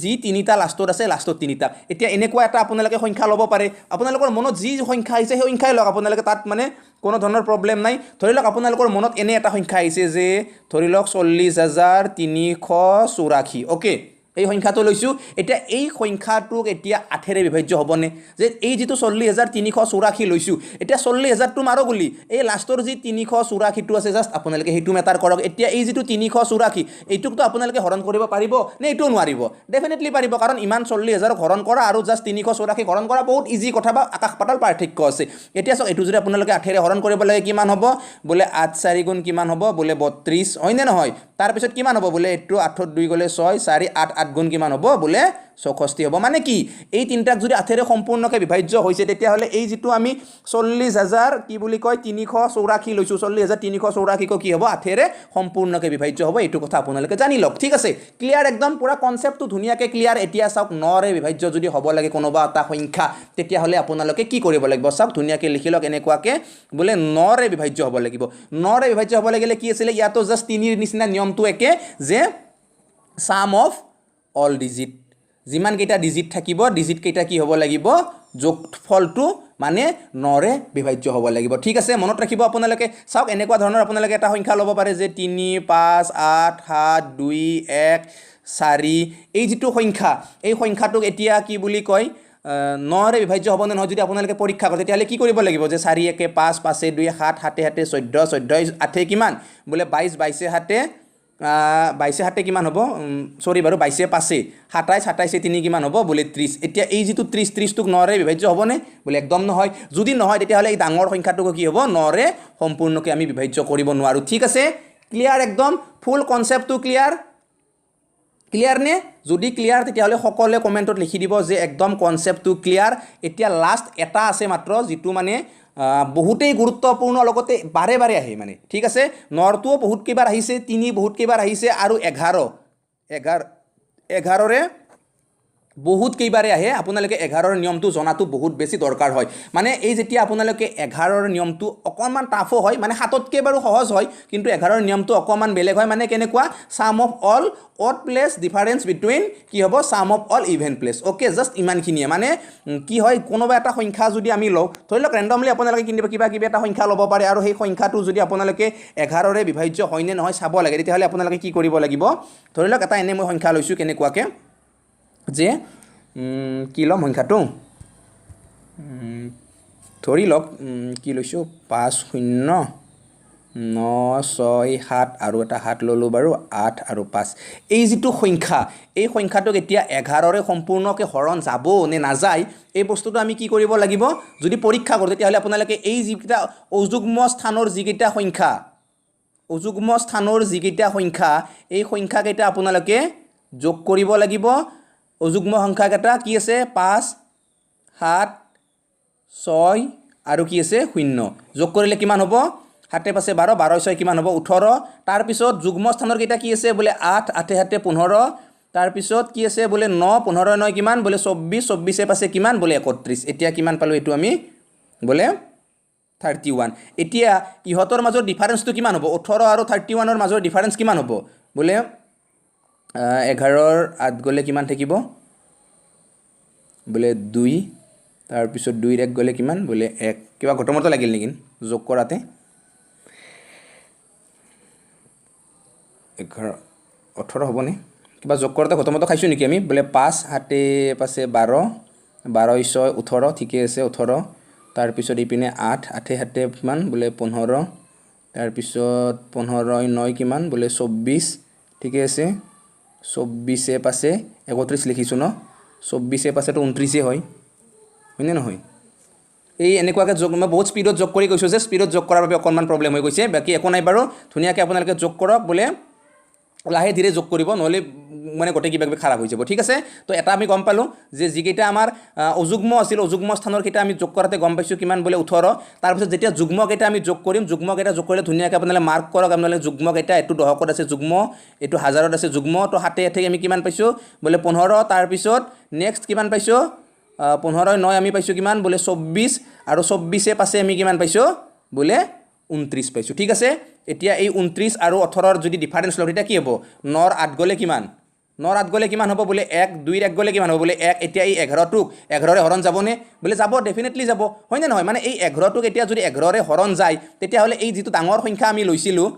[SPEAKER 1] যি তিনিটা লাষ্টত আছে লাষ্টত তিনিটা এতিয়া এনেকুৱা এটা আপোনালোকে সংখ্যা ল'ব পাৰে আপোনালোকৰ মনত যি সংখ্যা আহিছে সেই সংখ্যাই লওক আপোনালোকে তাত মানে কোনো ধৰণৰ প্ৰব্লেম নাই ধৰি লওক আপোনালোকৰ মনত এনে এটা সংখ্যা আহিছে যে ধৰি লওক 40,384 অ'কে এই সংখ্যাটো লৈছোঁ এতিয়া এই সংখ্যাটোক এতিয়া 8ৰে বিভাজ্য হ'বনে যে এই যিটো 40,384 লৈছোঁ এতিয়া 40,000টো মাৰো বুলি এই লাষ্টৰ যি 384টো আছে জাষ্ট আপোনালোকে সেইটো মেটাৰ কৰক এতিয়া এই যিটো 384 এইটোকতো আপোনালোকে হৰণ কৰিব পাৰিব নে এইটোও নোৱাৰিব ডেফিনেটলি পাৰিব কাৰণ ইমান 40,000ক হৰণ কৰা আৰু জাষ্ট 384 হৰণ কৰা বহুত ইজি কথা বা আকাশ পাতাল পাৰ্থক্য আছে এতিয়া চাওক এইটো যদি আপোনালোকে 8ৰে হৰণ কৰিব লাগে কিমান হ'ব বোলে 8 4 গুণ কিমান হ'ব বোলে 32 হয়নে নহয় তাৰপিছত কিমান হ'ব বোলে এইটো 8 2 গ'লে 6 4 8 8 গুণ কিমান হ'ব বোলে 64 হ'ব মানে কি এই তিনটাক যদি 8ৰে সম্পূৰ্ণকৈ বিভাজ্য হৈছে তেতিয়াহ'লে এই যিটো আমি 40,000 কি বুলি কয় 384 লৈছোঁ 40,384 কি হ'ব 8ৰে সম্পূৰ্ণকৈ বিভাজ্য হ'ব এইটো কথা আপোনালোকে জানি লওক ঠিক আছে ক্লিয়াৰ একদম পুৰা কনচেপ্টটো ধুনীয়াকৈ ক্লিয়াৰ এতিয়া চাওক 9ৰে বিভাজ্য যদি হ'ব লাগে কোনোবা এটা সংখ্যা তেতিয়াহ'লে আপোনালোকে কি কৰিব লাগিব চাওক ধুনীয়াকৈ লিখি লওক এনেকুৱাকৈ বোলে 9ৰে বিভাজ্য হ'ব লাগিব 9ৰে বিভাজ্য হ'ব লাগিলে কি আছিলে ইয়াতো জাষ্ট 3ৰ নিচিনা নিয়মটো একে যে সাম অফ অল ডিজিট যিমান কেইটা ডিজিট থাকিব ডিজিট কেইটা কি হ'ব লাগিব যোগফলটো মানে 9ৰে বিভাজ্য হ'ব লাগিব ঠিক আছে মনত ৰাখিব আপোনালোকে চাওক এনেকুৱা ধৰণৰ আপোনালোকে এটা সংখ্যা ল'ব পাৰে যে 3 5 8 7 2 1 4 এই যিটো সংখ্যা এই সংখ্যাটোক এতিয়া কি বুলি কয় 9ৰে বিভাজ্য হ'ব নে নহয় যদি আপোনালোকে পৰীক্ষা কৰে তেতিয়াহ'লে কি কৰিব লাগিব যে 4 1 5 5 2 7 7 7 14 14 8 কিমান বোলে 22 22 7 22 7 কিমান হ'ব সৰি বাৰু 22 5 27 27 3 কিমান হ'ব বোলে 30 এতিয়া এই যিটো 30 30টোক 9ৰে বিভাজ্য হ'বনে বোলে একদম নহয় যদি নহয় তেতিয়াহ'লে এই ডাঙৰ সংখ্যাটোক কি হ'ব 9ৰে সম্পূৰ্ণকৈ আমি বিভাজ্য কৰিব নোৱাৰোঁ ঠিক আছে ক্লিয়াৰ একদম ফুল কনচেপ্টটো ক্লিয়াৰ নে যদি ক্লিয়াৰ তেতিয়াহ'লে সকলোৱে কমেণ্টত লিখি দিব যে একদম কনচেপ্টটো ক্লিয়াৰ এতিয়া লাষ্ট এটা আছে মাত্ৰ যিটো মানে বহুতেই গুৰুত্বপূৰ্ণ লগতে বাৰে বাৰে আহে মানে ঠিক আছে 9টোও বহুত কেইবাৰ আহিছে 3 বহুত কেইবাৰ আহিছে আৰু 11ৰে বহুত কেইবাৰে আহে আপোনালোকে 11ৰ নিয়মটো জনাটো বহুত বেছি দৰকাৰ হয় মানে এই যেতিয়া আপোনালোকে 11ৰ নিয়মটো অকণমান টাফো হয় মানে 7তকৈ বাৰু সহজ হয় কিন্তু 11ৰ নিয়মটো অকণমান বেলেগ হয় মানে কেনেকুৱা sum of all odd places difference between কি হ'ব sum of all even places okay just ইমানখিনিয়ে মানে কি হয় কোনোবা এটা সংখ্যা যদি আমি লওঁ ধৰি লওক ৰেণ্ডমলি আপোনালোকে কিবা কিবি এটা সংখ্যা ল'ব পাৰে আৰু সেই সংখ্যাটো যদি আপোনালোকে 11ৰে বিভাজ্য হয়নে নহয় চাব লাগে তেতিয়াহ'লে আপোনালোকে কি কৰিব লাগিব ধৰি লওক এটা এনে মই সংখ্যা লৈছোঁ কেনেকুৱাকৈ যে কি ল'ম সংখ্যাটো ধৰি লওক কি লৈছোঁ 5 0 9 6 7 আৰু এটা 7 ল'লোঁ বাৰু 8 আৰু 5 এই যিটো সংখ্যা এই সংখ্যাটোক এতিয়া 11ৰে সম্পূৰ্ণকৈ হৰণ যাব নে নাযায় এই বস্তুটো আমি কি কৰিব লাগিব যদি পৰীক্ষা কৰোঁ তেতিয়াহ'লে আপোনালোকে এই যিকেইটা অযুগ্ম স্থানৰ যিকেইটা সংখ্যা এই সংখ্যাকেইটা আপোনালোকে যোগ কৰিব লাগিব অযুগ্ম সংখ্যাকেইটা কি আছে 5 7 6 আৰু কি আছে 0 যোগ কৰিলে কিমান হ'ব 7 × 5 = 12, 12 × 6 কিমান হ'ব 18, তাৰপিছত যুগ্ম স্থানৰ কেইটা কি আছে বোলে 8, 8 × 7 = 15, তাৰপিছত কি আছে বোলে 9, 15 × 9 কিমান বোলে 24, 24 × 5 কিমান বোলে 31, এতিয়া কিমান পালোঁ এইটো আমি বোলে 31। এতিয়া ইহঁতৰ মাজৰ ডিফাৰেন্সটো কিমান হ'ব 18 আৰু 31ৰ মাজৰ ডিফাৰেন্স কিমান হ'ব বোলে 11ৰ 8 গ'লে কিমান থাকিব বোলে 2, তাৰপিছত 2ৰ 1 গ'লে কিমান বোলে 1, কিবা ঘটমট লাগিল নেকি যোগ কৰাতে 11 18 হ'বনে কিবা যোগ কৰোঁতে ঘটমট খাইছোঁ নেকি আমি বোলে 5, 7 × 5 = 12, 12 × 6 = 18, ঠিকে আছে 18, তাৰপিছত ইপিনে 8, 8 × 7 কিমান বোলে 15, তাৰপিছত 15 × 9 কিমান বোলে 24, ঠিকে আছে 24 × 5 = 31 লিখিছোঁ ন 24 × 5 = 29 হয় হয়নে নহয় এই এনেকুৱাকৈ যোগ মই বহুত স্পীডত যোগ কৰি কৈছোঁ যে স্পীডত যোগ কৰাৰ বাবে অকণমান প্ৰব্লেম হৈ গৈছে বাকী একো নাই বাৰু ধুনীয়াকৈ আপোনালোকে যোগ কৰক বোলে লাহে ধীৰে যোগ কৰিব নহ'লে মানে গোটেই কিবা কিবি খাৰাপ হৈ যাব ঠিক আছে তো এটা আমি গম পালোঁ যে যিকেইটা আমাৰ অযুগ্ম আছিল অযুগ্ম স্থানৰ কেইটা আমি যোগ কৰাতে গম পাইছোঁ কিমান বোলে 18 তাৰপিছত যেতিয়া যুগ্ম কেইটা আমি যোগ কৰিম যুগ্ম কেইটা যোগ কৰিলে ধুনীয়াকৈ আপোনালোকে মাৰ্ক কৰক আপোনালোকে যুগ্ম কেইটা এইটো দশকত আছে যুগ্ম এইটো হাজাৰত আছে যুগ্ম তো 7 8 আমি কিমান পাইছোঁ বোলে 15 তাৰপিছত নেক্সট কিমান পাইছোঁ 15 × 9 আমি পাইছোঁ কিমান বোলে 24 আৰু 24 × 5 আমি কিমান পাইছোঁ বোলে 29 পাইছোঁ ঠিক আছে এতিয়া এই 29 আৰু 18ৰ যদি ডিফাৰেন্স লওঁ তেতিয়া কি হ'ব 9ৰ 8 গ'লে কিমান 9ৰ 8 গ'লে কিমান হ'ব বোলে 1, 2ৰ 1 গ'লে কিমান হ'ব বোলে 1, এতিয়া এই 11টোক 11ৰে হৰণ যাবনে বোলে যাব ডেফিনেটলি যাব হয়নে নহয় মানে এই 11টোক এতিয়া যদি 11ৰে হৰণ যায় তেতিয়াহ'লে এই যিটো ডাঙৰ সংখ্যা আমি লৈছিলোঁ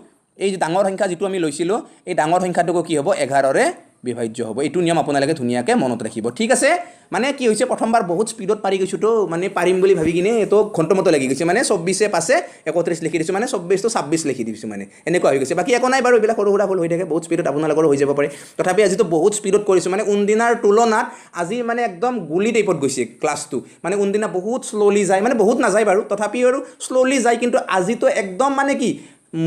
[SPEAKER 1] এই যে ডাঙৰ সংখ্যা যিটো আমি লৈছিলোঁ এই ডাঙৰ সংখ্যাটোকো কি হ'ব 11ৰে বিভাজ্য হ'ব এইটো নিয়ম আপোনালোকে ধুনীয়াকৈ মনত ৰাখিব ঠিক আছে মানে কি হৈছে প্ৰথমবাৰ বহুত স্পীডত পাৰি গৈছোঁ তো মানে পাৰিম বুলি ভাবি কিনে এইটো ঘণ্টমতো লাগি গৈছে মানে 24 × 5 = 31 লিখি দিছোঁ মানে 24 টো 26 লিখি দিছোঁ মানে এনেকুৱা হৈ গৈছে বাকী একো নাই বাৰু এইবিলাক সৰু সুৰা ভুল হৈ থাকে বহুত স্পীডত আপোনালোকৰো হৈ যাব পাৰে তথাপি আজিতো বহুত স্পীডত কৰিছোঁ মানে উনদিনাৰ তুলনাত আজি মানে একদম গুলি টাইপত গৈছে ক্লাছটো মানে উনদিনা বহুত শ্ল'লি যায় মানে বহুত নাযায় বাৰু তথাপি আৰু শ্ল'লি যায় কিন্তু আজিতো একদম মানে কি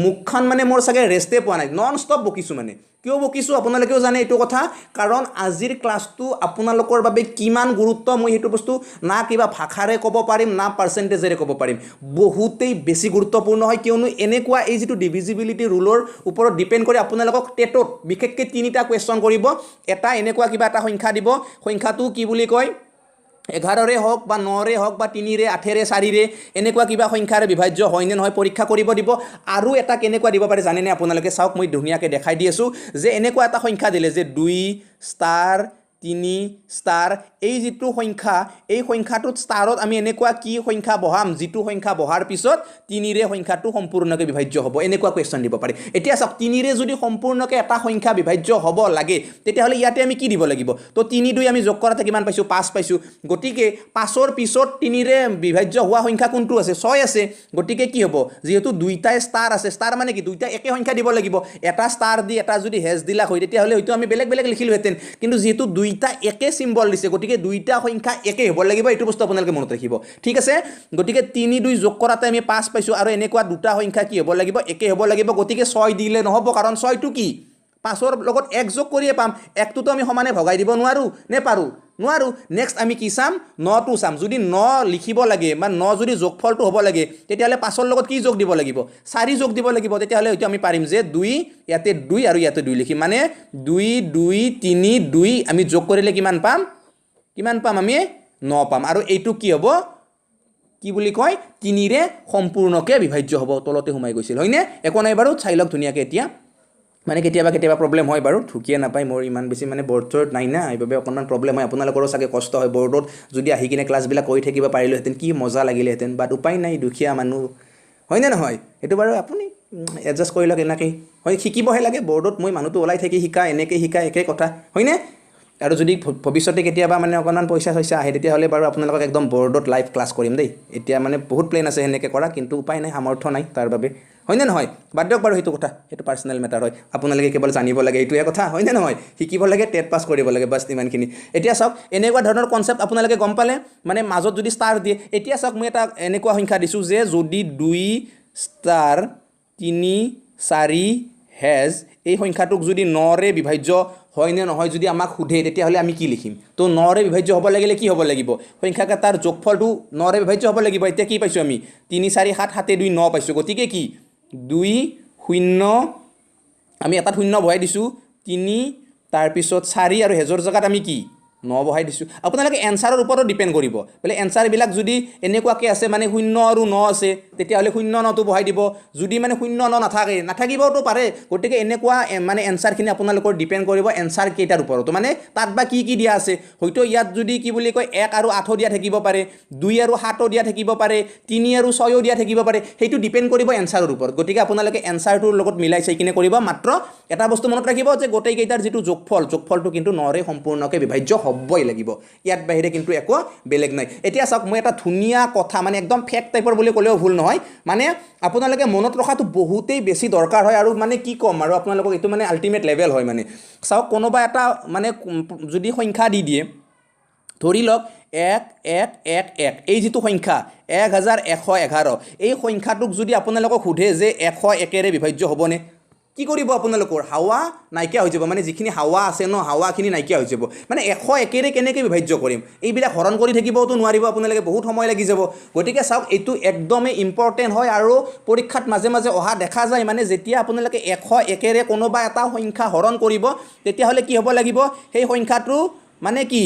[SPEAKER 1] মুখখন মানে মোৰ চাগে ৰেষ্টে পোৱা নাই নন ষ্টপ বকিছোঁ মানে কিয় বকিছোঁ আপোনালোকেও জানে এইটো কথা কাৰণ আজিৰ ক্লাছটো আপোনালোকৰ বাবে কিমান গুৰুত্ব মই সেইটো বস্তু না কিবা ভাষাৰে ক'ব পাৰিম না পাৰ্চেণ্টেজেৰে ক'ব পাৰিম বহুতেই বেছি গুৰুত্বপূৰ্ণ হয় কিয়নো এনেকুৱা এই যিটো ডিভিজিবিলিটি ৰুলৰ ওপৰত ডিপেণ্ড কৰি আপোনালোকক টেটত বিশেষকৈ 3টা কুৱেশ্যন কৰিব এটা এনেকুৱা কিবা এটা সংখ্যা দিব সংখ্যাটো কি বুলি কয় 11ৰে হওক বা 9ৰে হওক বা 3ৰে 8ৰে 4ৰে এনেকুৱা কিবা সংখ্যাৰে বিভাজ্য হয়নে নহয় পৰীক্ষা কৰিব দিব আৰু এটা কেনেকুৱা দিব পাৰে জানেনে আপোনালোকে চাওক মই ধুনীয়াকৈ দেখাই দি আছোঁ যে এনেকুৱা এটা সংখ্যা দিলে যে 2 * 3 * এই যিটো সংখ্যা এই সংখ্যাটোত ষ্টাৰত আমি এনেকুৱা কি সংখ্যা বহাম যিটো সংখ্যা বহাৰ পিছত 3ৰে সংখ্যাটো সম্পূৰ্ণকৈ বিভাজ্য হ'ব এনেকুৱা কুৱেশ্যন দিব পাৰে এতিয়া চাওক 3ৰে যদি সম্পূৰ্ণকৈ এটা সংখ্যা বিভাজ্য হ'ব লাগে তেতিয়াহ'লে ইয়াতে আমি কি দিব লাগিব তো 3 2 আমি যোগ কৰাতে কিমান পাইছোঁ 5 পাইছোঁ গতিকে 5ৰ পিছত 3ৰে বিভাজ্য হোৱা সংখ্যা কোনটো আছে 6 আছে গতিকে কি হ'ব যেহেতু দুইটাই ষ্টাৰ আছে ষ্টাৰ মানে কি দুইটা একে সংখ্যা দিব লাগিব এটা ষ্টাৰ দি এটা যদি হেজ দিলা হয় তেতিয়াহ'লে হয়তো আমি বেলেগ বেলেগ লিখিলোহেঁতেন কিন্তু যেহেতু দুইটা একে সিম্বল দিছে গতিকে দুইটা সংখ্যা একে হ'ব লাগিব এইটো বস্তু আপোনালোকে মনত ৰাখিব ঠিক আছে গতিকে 3 2 যোগ কৰাতে আমি 5 পাইছোঁ আৰু এনেকুৱা দুটা সংখ্যা কি হ'ব লাগিব একে হ'ব লাগিব গতিকে 6 দিলে নহ'ব কাৰণ 6টো কি 5ৰ লগত 1 যোগ কৰিয়ে পাম 1টোতো আমি সমানে ভগাই দিব নোৱাৰোঁ নে পাৰোঁ নোৱাৰোঁ নেক্সট আমি কি চাম 9টো চাম যদি 9 লিখিব লাগে বা 9 যদি যোগফলটো হ'ব লাগে তেতিয়াহ'লে 5ৰ লগত কি যোগ দিব লাগিব 4 যোগ দিব লাগিব তেতিয়াহ'লে হয়তো আমি পাৰিম যে 2 ইয়াতে 2 আৰু ইয়াতে 2 লিখিম মানে 2 2 3 2 আমি যোগ কৰিলে কিমান পাম আমি 9 পাম আৰু এইটো কি হ'ব কি বুলি কয় 3ৰে সম্পূৰ্ণকৈ বিভাজ্য হ'ব তলতে সোমাই গৈছিল হয়নে একো নাই বাৰু চাই লওক ধুনীয়াকৈ এতিয়া মানে কেতিয়াবা প্ৰব্লেম হয় বাৰু ঢুকিয়ে নাপায় মোৰ ইমান বেছি মানে বৰ্ডত নাই না এইভাবে অকণমান প্ৰব্লেম হয় আপোনালোকৰো চাগে কষ্ট হয় বৰ্ডত যদি আহি কিনে ক্লাছবিলাক কৰি থাকিব পাৰিলোহেঁতেন কি মজা লাগিলেহেঁতেন বাট উপায় নাই দুখীয়া মানুহ হয়নে নহয় এইটো বাৰু আপুনি এডজাষ্ট কৰি লওক এনেকৈ হয় শিকিবহে লাগে বৰ্ডত মই মানুহটো ওলাই থাকি শিকা এনেকৈ শিকা একে কথা হয়নে আৰু যদি ভৱিষ্যতে কেতিয়াবা মানে অকণমান পইচা আহে তেতিয়াহ'লে বাৰু আপোনালোকক একদম বৰ্ডত লাইভ ক্লাছ কৰিম দেই এতিয়া মানে বহুত প্লেন আছে সেনেকৈ কৰা কিন্তু উপায় নাই সামৰ্থ্য নাই তাৰ বাবে হয়নে নহয় বাদ দিয়ক বাৰু সেইটো কথা সেইটো পাৰ্চনেল মেটাৰ হয় আপোনালোকে কেৱল জানিব লাগে এইটোৱে কথা হয়নে নহয় শিকিব লাগে টেট পাছ কৰিব লাগে বাছ ইমানখিনি এতিয়া চাওক এনেকুৱা ধৰণৰ কনচেপ্ট আপোনালোকে গম পালে মানে মাজত যদি ষ্টাৰ দিয়ে এতিয়া চাওক মই এটা এনেকুৱা সংখ্যা দিছোঁ যে যদি 2 * 3 4 হেজ এই সংখ্যাটোক যদি 9ৰে বিভাজ্য হয় নে নহয় যদি আমাক সোধে তেতিয়াহ'লে আমি কি লিখিম তো 9ৰে বিভাজ্য হ'ব লাগিলে কি হ'ব লাগিব সংখ্যাকেইটাৰ যোগফলটো 9ৰে বিভাজ্য হ'ব লাগিব এতিয়া কি পাইছোঁ আমি 3 4 7 7 2 9 পাইছোঁ গতিকে কি 2 শূন্য আমি এটাত শূন্য বহাই দিছোঁ 3 তাৰপিছত 4 আৰু হেজৰ জেগাত আমি কি 9 বহাই দিছোঁ আপোনালোকে এনসাৰৰ ওপৰত ডিপেন্ড কৰিব বলে এনসাৰবিলাক যদি এনেকুৱাকৈ আছে মানে 0 আৰু 9 আছে তেতিয়াহ'লে 0 9টো বহাই দিব যদি মানে 0 9 নাথাকিবওতো পাৰে গতিকে এনেকুৱা মানে এনসাৰখিনি আপোনালোকৰ ডিপেন্ড কৰিব এনসাৰ কেইটাৰ ওপৰত মানে তাত বা কি দিয়া আছে হয়তো ইয়াত যদি কি বুলি কয় 1 আৰু 8 দিয়া থাকিব পাৰে 2 আৰু 7 দিয়া থাকিব পাৰে 3 আৰু 6 দিয়া থাকিব পাৰে সেইটো ডিপেন্ড কৰিব এনসাৰৰ ওপৰত গতিকে আপোনালোকে এনসাৰটোৰ লগত মিলাই চাই কিনে কৰিব মাত্ৰ এটা বস্তু মনত ৰাখিব যে গোটেই কেইটাৰ যেটো যোগফলটো কিন্তু 9 ৰে সম্পূৰ্ণকৈ বিভাজ্য হ'বই লাগিব ইয়াত বাহিৰে কিন্তু একো বেলেগ নাই এতিয়া চাওক মই এটা ধুনিয়া কথা মানে একদম ফেক্ট টাইপৰ বুলি ক'লেও ভুল নহয় মানে আপোনালোকে মনত ৰখাটো বহুতেই বেছি দৰকাৰ হয় আৰু মানে কি কম আৰু আপোনালোকক এটো মানে আল্টিমেট লেভেল হয় মানে চাওক কোনোবা এটা মানে যদি সংখ্যা দি দিয়ে ধৰি লওক 1 1 1 1 এই যেটো সংখ্যা 1111 এই সংখ্যাটোক যদি আপোনালোকক সোধে যে 101 ৰে বিভাজ্য হ'বনে কি কৰিব আপোনালোকৰ হাৱা নাইকিয়া হৈ যাব মানে যিখিনি হাৱা আছে ন হাৱাখিনি নাইকিয়া হৈ যাব মানে 101 ৰে কেনেকৈ বিভাজ্য কৰিম এইবিলাক হৰণ কৰি থাকিবওতো নোৱাৰিব আপোনালোকে বহুত সময় লাগি যাব গতিকে চাওক এইটো একদমই ইম্পৰ্টেন্ট হয় আৰু পৰীক্ষাত মাজে মাজে অহা দেখা যায় মানে যেতিয়া আপোনালোকে 101 ৰে কোনোবা এটা সংখ্যা হৰণ কৰিব তেতিয়াহ'লে কি হ'ব লাগিব সেই সংখ্যাটো মানে কি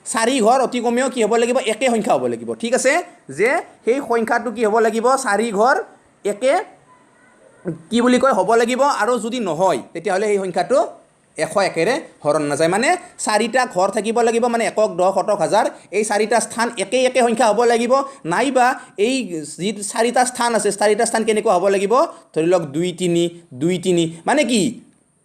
[SPEAKER 1] 4 ঘৰ অতি কমেও কি হ'ব লাগিব একে সংখ্যা হ'ব লাগিব ঠিক আছে যে সেই সংখ্যাটো কি হ'ব লাগিব 4 ঘৰ একে কি বুলি কয় হ'ব লাগিব আৰু যদি নহয় তেতিয়াহ'লে এই সংখ্যাটো 101 ৰে হৰণ নাযায় মানে 4টা ঘৰ থাকিব লাগিব মানে 1 10 শতক হাজাৰ এই 4টা স্থান একে সংখ্যা হ'ব লাগিব নাইবা এই যি 4টা স্থান আছে 4টা স্থান কেনেকুৱা হ'ব লাগিব ধৰি লওক 2 3 2 3 মানে কি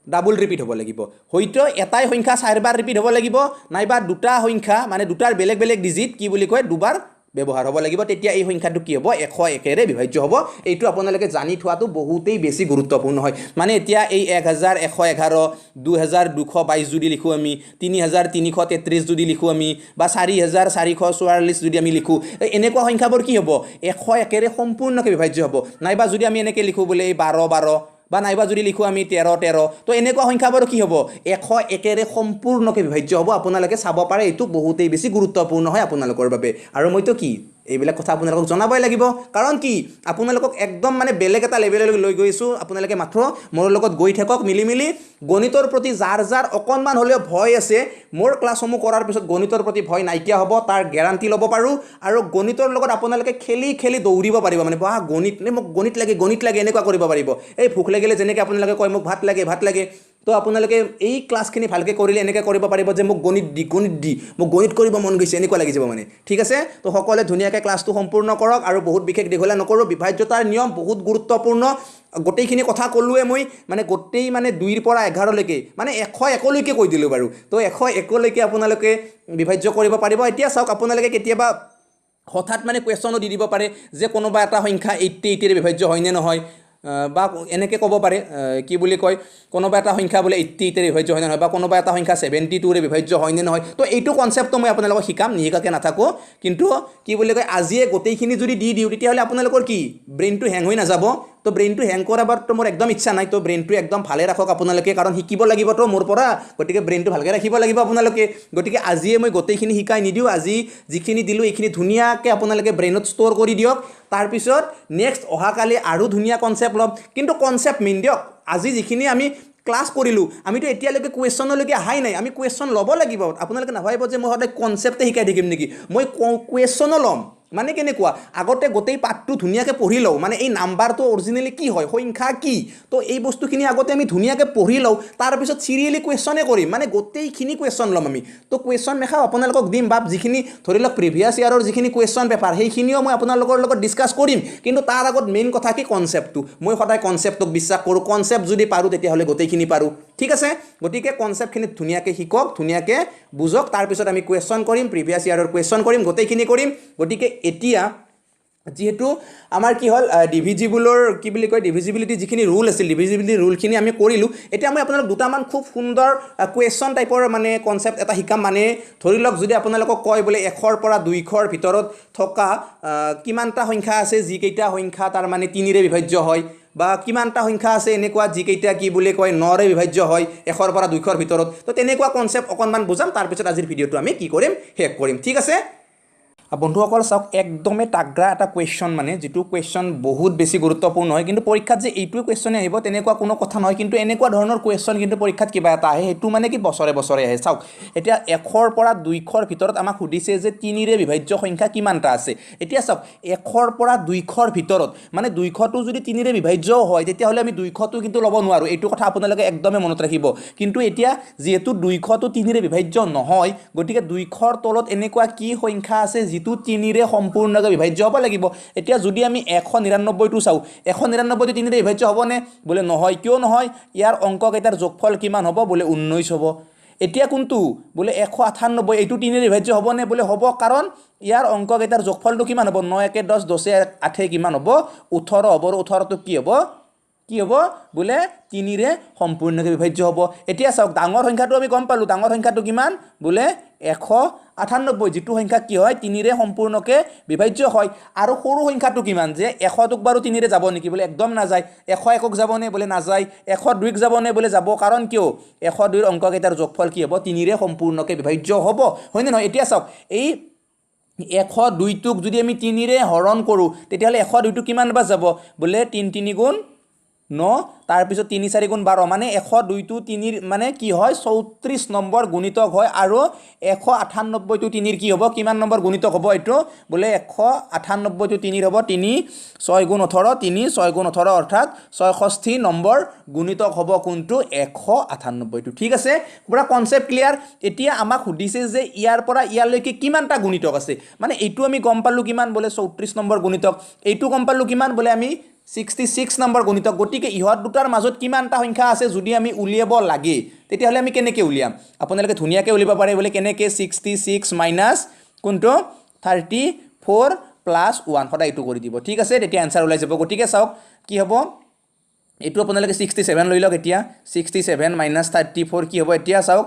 [SPEAKER 1] ডাবল ৰিপিট হ'ব লাগিব হয়তো এটাই সংখ্যা 4 বাৰ ৰিপিট হ'ব লাগিব নাইবা দুটা সংখ্যা মানে দুটাৰ বেলেগ বেলেগ ডিজিট কি বুলি কয় দুবাৰ ব্যৱহাৰ হ'ব লাগিব তেতিয়া এই সংখ্যাটো কি হ'ব 101 ৰে বিভাজ্য হ'ব এইটো আপোনালোকে জানি থোৱাটো বহুতেই বেছি গুৰুত্বপূৰ্ণ হয় মানে এতিয়া এই 1111 2222 যদি লিখো আমি 3333 যদি লিখো আমি বা 4444 যদি আমি লিখো এনেকুৱা সংখ্যাবোৰ কি হ'ব 101 ৰে সম্পূৰ্ণকৈ বিভাজ্য হ'ব নাইবা যদি আমি এনেকৈ লিখো বোলে 12 12 বা নাইবা যদি লিখো আমি 13 13 তো এনেকুৱা সংখ্যাবোৰ কি হ'ব 101 ৰে সম্পূৰ্ণকৈ বিভাজ্য হ'ব আপোনালোকে চাব পাৰে এইটো বহুতেই বেছি গুৰুত্বপূৰ্ণ হয় আপোনালোকৰ বাবে আৰু মইতো কি এইবিলাক কথা আপোনালোকক জনাবই লাগিব কাৰণ কি আপোনালোকক একদম মানে বেলেগ এটা লেভেললৈ লৈ গৈছো আপোনালোকে মাত্ৰ মোৰ লগত গৈ থাকক মিলি গণিতৰ প্ৰতি যাৰ অকনমান হলেও ভয় আছে মোৰ ক্লাছসমূহ কৰাৰ পিছত গণিতৰ প্ৰতি ভয় নাইকিয়া হ'ব তাৰ গ্যাৰান্টি ল'ব পাৰো আৰু গণিতৰ লগত আপোনালোকে খেলি দৌৰিব পাৰিব মানে বাহ মোক গণিত লাগে এনেকুৱা কৰিব পাৰিব এই ভোক লাগিলে যেনেকৈ আপোনালোকে কয় মোক ভাত লাগে তো আপোনালোকে এই ক্লাছখিনি ভালকৈ কৰিলে এনেকৈ কৰিব পাৰিব যে মোক গণিত দি মোক গণিত কৰিব মন গৈছে এনেকুৱা লাগি যাব মানে ঠিক আছে তো সকলোৱে ধুনীয়াকৈ ক্লাছটো সম্পূৰ্ণ কৰক আৰু বহুত বিশেষ দীঘলীয়া নকৰোঁ বিভাজ্যতাৰ নিয়ম বহুত গুৰুত্বপূৰ্ণ গোটেইখিনি কথা ক'লোৱে মই মানে গোটেই মানে 2 ৰ পৰা 11 লৈকে মানে 101 লৈকে কৈ দিলোঁ বাৰু তো 101 লৈকে আপোনালোকে বিভাজ্য কৰিব পাৰিব এতিয়া চাওক আপোনালোকে কেতিয়াবা হঠাৎ মানে কুৱেশ্যনো দি দিব পাৰে যে কোনোবা এটা সংখ্যা 88 ৰে বিভাজ্য হয় নে নহয় বা এনেকৈ ক'ব পাৰে কি বুলি কয় কোনোবা এটা সংখ্যা বোলে 88 ৰে বিভাজ্য হয় নে নহয় বা কোনোবা এটা সংখ্যা 72 ৰে বিভাজ্য হয় নে নহয় তো এইটো কনচেপ্টটো মই আপোনালোকক শিকাম নিশিকাকৈ নাথাকোঁ কিন্তু কি বুলি কয় আজিয়ে গোটেইখিনি যদি দি দিওঁ তেতিয়াহ'লে আপোনালোকৰ কি ব্ৰেইনটো হেং হৈ নাযাব তো ব্ৰেইনটো হেং কৰাবাৰতো মোৰ একদম ইচ্ছা নাই তো ব্ৰেইনটো একদম ভালে ৰাখক আপোনালোকে কাৰণ শিকিব লাগিবতো মোৰ পৰা গতিকে ব্ৰেইনটো ভালকৈ ৰাখিব লাগিব আপোনালোকে গতিকে আজিয়ে মই গোটেইখিনি শিকাই নিদিওঁ আজি যিখিনি দিলোঁ এইখিনি ধুনীয়াকৈ আপোনালোকে ব্ৰেইনত ষ্ট'ৰ কৰি দিয়ক তাৰপিছত নেক্সট অহাকালি আৰু ধুনীয়া কনচেপ্ট ল'ম কিন্তু কনচেপ্ট মেইন দিয়ক আজি যিখিনি আমি ক্লাছ কৰিলোঁ আমিতো এতিয়ালৈকে কুৱেশ্যনলৈকে অহাই নাই আমি কুৱেশ্যন ল'ব লাগিব আপোনালোকে নাভাবিব যে মই সদায় কনচেপ্টে শিকাই থাকিম নেকি মই কুৱেশ্যনো ল'ম মানে কেনেকুৱা আগতে গোটেই পাঠটো ধুনীয়াকৈ পঢ়ি লওঁ মানে এই নাম্বাৰটো অৰিজিনেলি কি হয় সংখ্যা কি তো এই বস্তুখিনি আগতে আমি ধুনীয়াকৈ পঢ়ি লওঁ তাৰপিছত চিৰিয়েলি কুৱেশ্যনে কৰিম মানে গোটেইখিনি কুৱেশ্যন ল'ম আমি তো কুৱেশ্যন মেখাও আপোনালোকক দিম বা যিখিনি ধৰি লওক প্ৰিভিয়াছ ইয়াৰৰ যিখিনি কুৱেশ্যন পেপাৰ সেইখিনিও মই আপোনালোকৰ লগত ডিছকাছ কৰিম কিন্তু তাৰ আগত মেইন কথা কি কনচেপ্টটো মই সদায় কনচেপ্টক বিশ্বাস কৰোঁ কনচেপ্ট যদি পাৰোঁ তেতিয়াহ'লে গোটেইখিনি পাৰোঁ ঠিক আছে গতিকে কনচেপ্টখিনি ধুনীয়াকৈ শিকক ধুনীয়াকৈ বুজক তাৰপিছত আমি কুৱেশ্যন কৰিম প্ৰিভিয়াছ ইয়াৰৰ কুৱেশ্যন কৰিম গোটেইখিনি কৰিম গতিকে এতিয়া যেহেতু আমাৰ কি হ'ল ডিভিজিবলৰ কি বুলি কয় ডিভিজিবিলিটি যিখিনি ৰুল আছিল ডিভিজিবিলিটি ৰুলখিনি আমি কৰিলোঁ এতিয়া মই আপোনালোক দুটামান খুব সুন্দৰ কুৱেশ্যন টাইপৰ মানে কনচেপ্ট এটা শিকাম মানে ধৰি লওক যদি আপোনালোকক কয় বোলে 100ৰ পৰা 200ৰ ভিতৰত থকা কিমানটা সংখ্যা আছে যিকেইটা সংখ্যা তাৰ মানে 3 ৰে বিভাজ্য হয় বা কিমানটা সংখ্যা আছে এনেকুৱা যিকেইটা কি বুলি কয় 9 ৰে বিভাজ্য হয় 100ৰ পৰা 200ৰ ভিতৰত তো তেনেকুৱা কনচেপ্ট অকণমান বুজাম তাৰপিছত আজিৰ ভিডিঅ'টো আমি কি কৰিম শেষ কৰিম ঠিক আছে বন্ধুসকল চাওক একদমে তাগৰা এটা কুৱেশ্যন মানে যিটো কুৱেশ্যন বহুত বেছি গুৰুত্বপূৰ্ণ হয় কিন্তু পৰীক্ষাত যে এইটোৱে কুৱেশ্যনে আহিব তেনেকুৱা কোনো কথা নহয় কিন্তু এনেকুৱা ধৰণৰ কুৱেশ্যন কিন্তু পৰীক্ষাত কিবা এটা আহে সেইটো মানে কি বছৰে বছৰে আহে চাওক এতিয়া 100ৰ পৰা 200ৰ ভিতৰত আমাক সুধিছে যে 3ৰে বিভাজ্য সংখ্যা কিমানটা আছে এতিয়া চাওক 100ৰ পৰা 200ৰ ভিতৰত মানে 200টো যদি 3ৰে বিভাজ্য হয় তেতিয়াহ'লে আমি 200টো কিন্তু ল'ব নোৱাৰোঁ এইটো কথা আপোনালোকে একদমে মনত ৰাখিব কিন্তু এতিয়া যিহেতু 200টো 3ৰে বিভাজ্য নহয় গতিকে 200ৰ তলত এনেকুৱা কি সংখ্যা আছে যিটো 3ৰে সম্পূৰ্ণকৈ বিভাজ্য হ'ব লাগিব এতিয়া যদি আমি 199টো চাওঁ 199টো 3ৰে বিভাজ্য হ'বনে বোলে নহয় কিয় নহয় ইয়াৰ অংককেইটাৰ যোগফল কিমান হ'ব বোলে 19 হ'ব এতিয়া কোনটো বোলে 198 এইটো 3ৰে বিভাজ্য হ'বনে বোলে হ'ব কাৰণ ইয়াৰ অংককেইটাৰ যোগফলটো কিমান হ'ব 9 1 10 10 8 কিমান হ'ব 18 হ'ব 18টো কি হ'ব বোলে 3ৰে সম্পূৰ্ণকৈ বিভাজ্য হ'ব এতিয়া চাওক ডাঙৰ সংখ্যাটো আমি গম পালোঁ ডাঙৰ সংখ্যাটো কিমান বোলে 198 যিটো সংখ্যা কি হয় 3ৰে সম্পূৰ্ণকৈ বিভাজ্য হয় আৰু সৰু সংখ্যাটো কিমান যে 100টোক বাৰু 3ৰে যাব নেকি বোলে একদম নাযায় 101ক যাবনে বোলে নাযায় 102ক যাবনে বোলে যাব কাৰণ কিয় 102ৰ অংককেইটাৰ যোগফল কি হ'ব 3ৰে সম্পূৰ্ণকৈ বিভাজ্য হ'ব হয়নে নহয় এতিয়া চাওক এই 102টোক যদি আমি 3ৰে হৰণ কৰোঁ তেতিয়াহ'লে 102টো কিমান বা যাব বোলে 3 3 গুণ 9 তাৰপিছত 3 4 গুণ 12 মানে 102টো 3ৰ মানে কি হয় 34 নম্বৰ গুণিতক হয় আৰু 198টো 3ৰ কি হ'ব কিমান নম্বৰ গুণিতক হ'ব এইটো বোলে 198টো 3ৰ হ'ব 3 6 গুণ 18 3 6 গুণ 18 অৰ্থাৎ 66 নম্বৰ গুণিতক হ'ব কোনটো 198টো ঠিক আছে পুৰা কনসেপ্ট ক্লিয়াৰ এতিয়া আমাক সুধিছে যে ইয়াৰ পৰা ইয়ালৈকে কিমানটা গুণিতক আছে মানে এইটো আমি গম পালোঁ কিমান বোলে 34 নম্বৰ গুণিতক এইটো গম পালোঁ কিমান বোলে আমি 66 নম্বৰ গুণিতক গতিকে ইহত দুটাৰ মাজত কিমানটা সংখ্যা আছে যদি আমি উলিয়াব লাগে তেতিয়াহ'লে আমি কেনেকৈ উলিয়াম আপোনালোকে ধুনীয়াকৈ উলিয়াব পাৰে বোলে কেনেকৈ 66 মাইনাছ কোনটো 34 প্লাছ 1 সদায় এইটো কৰি দিব ঠিক আছে তেতিয়া এনসাৰ ওলাই যাব গতিকে চাওক কি হ'ব এইটো আপোনালোকে 67 লৈ লওক এতিয়া 67 মাইনাছ 34 কি হ'ব এতিয়া চাওক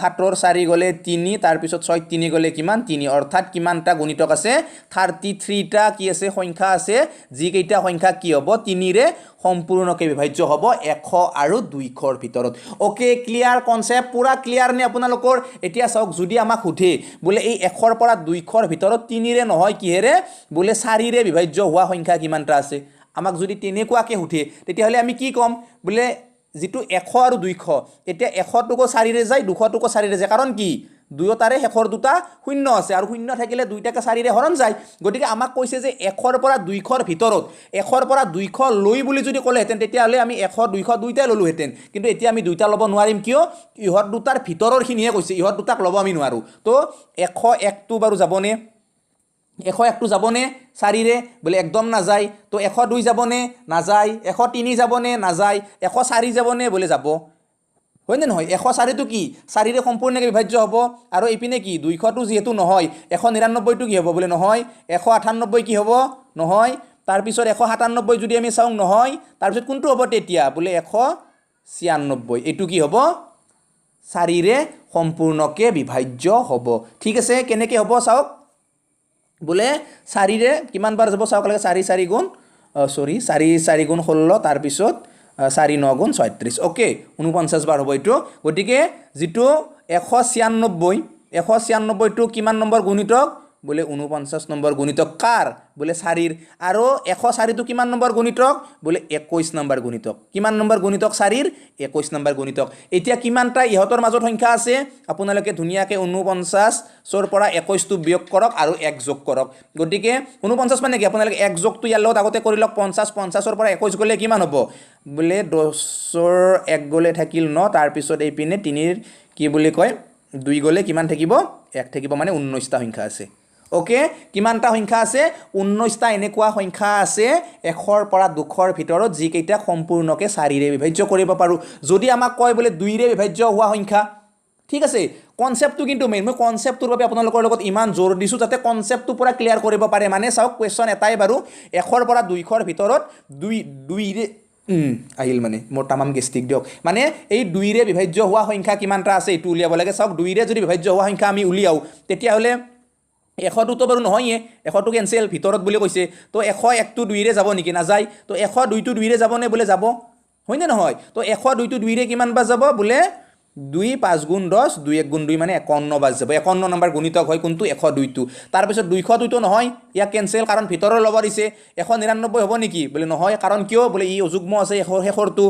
[SPEAKER 1] 7ৰ 4 গ'লে 3 তাৰপিছত 6 3 গ'লে কিমান 3 অৰ্থাৎ কিমানটা গুণিতক আছে 33টা কি আছে সংখ্যা আছে যিকেইটা সংখ্যা কি হ'ব 3ৰে সম্পূৰ্ণকৈ বিভাজ্য হ'ব 100 আৰু 200ৰ ভিতৰত ওকে ক্লিয়াৰ কনসেপ্ট পুৰা ক্লিয়াৰ নে আপোনালোকৰ এতিয়া চাওক যদি আমাক সুধে বোলে এই 100ৰ পৰা 200ৰ ভিতৰত 3ৰে নহয় কিহেৰে বোলে 4ৰে বিভাজ্য হোৱা সংখ্যা কিমানটা আছে আমাক যদি তেনেকুৱাকৈ সুধে তেতিয়াহ'লে আমি কি ক'ম বোলে যিটো 100 আৰু 200 এতিয়া 100টোকো 4ৰে যায় 200টোকো 4ৰে যায় কাৰণ কি দুয়োটাৰে শেষৰ দুটা শূন্য আছে আৰু শূন্য থাকিলে দুইটাকে 4ৰে হৰণ যায় গতিকে আমাক কৈছে যে 100ৰ পৰা 200ৰ ভিতৰত 100ৰ পৰা 200 লৈ বুলি যদি ক'লেহেঁতেন তেতিয়াহ'লে আমি 100 200 দুইটাই ল'লোহেঁতেন কিন্তু এতিয়া আমি দুইটা ল'ব নোৱাৰিম কিয় ইহঁত দুটাৰ ভিতৰৰখিনিহে কৈছে ইহঁত দুটাক ল'ব আমি নোৱাৰোঁ তো 101টো বাৰু যাবনে 101টো যাবনে 4ৰে বোলে একদম নাযায় তো 102 যাবনে নাযায় 103 যাবনে নাযায় 104 যাবনে বোলে যাব হয়নে নহয় 104টো কি 4ৰে সম্পূৰ্ণকৈ বিভাজ্য হ'ব আৰু এইপিনে কি 200টো যিহেতু নহয় 199টো কি হ'ব বোলে নহয় 198 কি হ'ব নহয় তাৰপিছত 197 যদি আমি চাওঁ নহয় তাৰপিছত কোনটো হ'ব তেতিয়া বোলে 196 এইটো কি হ'ব 4ৰে সম্পূৰ্ণকৈ বিভাজ্য হ'ব ঠিক আছে কেনেকৈ হ'ব চাওক বোলে 4ৰে কিমান বাৰ যাব চাওক লাগে 4 4 গুণ 4 গুণ 16 তাৰপিছত 4 9 গুণ 36 ওকে 49 বাৰ হ'ব এইটো গতিকে যিটো 196টো কিমান নম্বৰ গুণিতক বোলে 49 নম্বৰ গুণিতক কাৰ বোলে 4ৰ আৰু 104টো কিমান নম্বৰ গুণিতক বোলে 21 নম্বৰ গুণিতক কিমান নম্বৰ গুণিতক 4ৰ 21 নম্বৰ গুণিতক এতিয়া কিমানটা ইহঁতৰ মাজত সংখ্যা আছে আপোনালোকে ধুনীয়াকৈ 49ৰ পৰা 21টো বিয়োগ কৰক আৰু 1 যোগ কৰক গতিকে 49 মানে কি আপোনালোকে 1 যোগটো ইয়াৰ লগত আগতে কৰি লওক 50ৰ পৰা 21 গ'লে কিমান হ'ব বোলে 10ৰ 1 গ'লে থাকিল 9 তাৰপিছত এইপিনে 3ৰ কি বুলি কয় 2 গ'লে কিমান থাকিব 1 থাকিব মানে 19টা সংখ্যা আছে ওকে কিমানটা সংখ্যা আছে 19টা এনেকুৱা সংখ্যা আছে 100ৰ পৰা 200ৰ ভিতৰত যিকেইটা সম্পূৰ্ণকৈ 4ৰে বিভাজ্য কৰিব পাৰোঁ যদি আমাক কয় বোলে 2ৰে বিভাজ্য হোৱা সংখ্যা ঠিক আছে কনসেপ্টটো কিন্তু মেইন মই কনসেপ্টটোৰ বাবে আপোনালোকৰ লগত ইমান জোৰ দিছোঁ যাতে কনসেপ্টটো পুৰা ক্লিয়াৰ কৰিব পাৰে মানে চাওক কুৱেশ্যন এটাই বাৰু 100ৰ পৰা 200ৰ ভিতৰত 2ৰে আহিল মানে মোৰ তামাম গেষ্টিক দিয়ক মানে এই 2ৰে বিভাজ্য হোৱা সংখ্যা কিমানটা আছে এইটো উলিয়াব লাগে চাওক 2ৰে যদি বিভাজ্য হোৱা সংখ্যা আমি উলিয়াওঁ তেতিয়াহ'লে 100টো বাৰু নহয়ে 100টো কেনচেল ভিতৰত বুলি কৈছে তো 101টো 2ৰে যাব নেকি নাযায় তো 102টো 2ৰে যাবনে বোলে যাব হয়নে নহয় তো 102টো 2ৰে কিমান বা যাব বোলে 2 5 গুণ 10 2 1 গুণ 2 মানে 51 বাজি যাব 51 নম্বৰ গুণিতক হয় কোনটো 102টো তাৰপিছত 202টো নহয় ইয়াক কেনসেল কাৰণ ভিতৰৰ ল'ব দিছে 199 হ'ব নেকি বোলে নহয় কাৰণ কিয় বোলে ই অযুগ্ম আছে শেষৰটো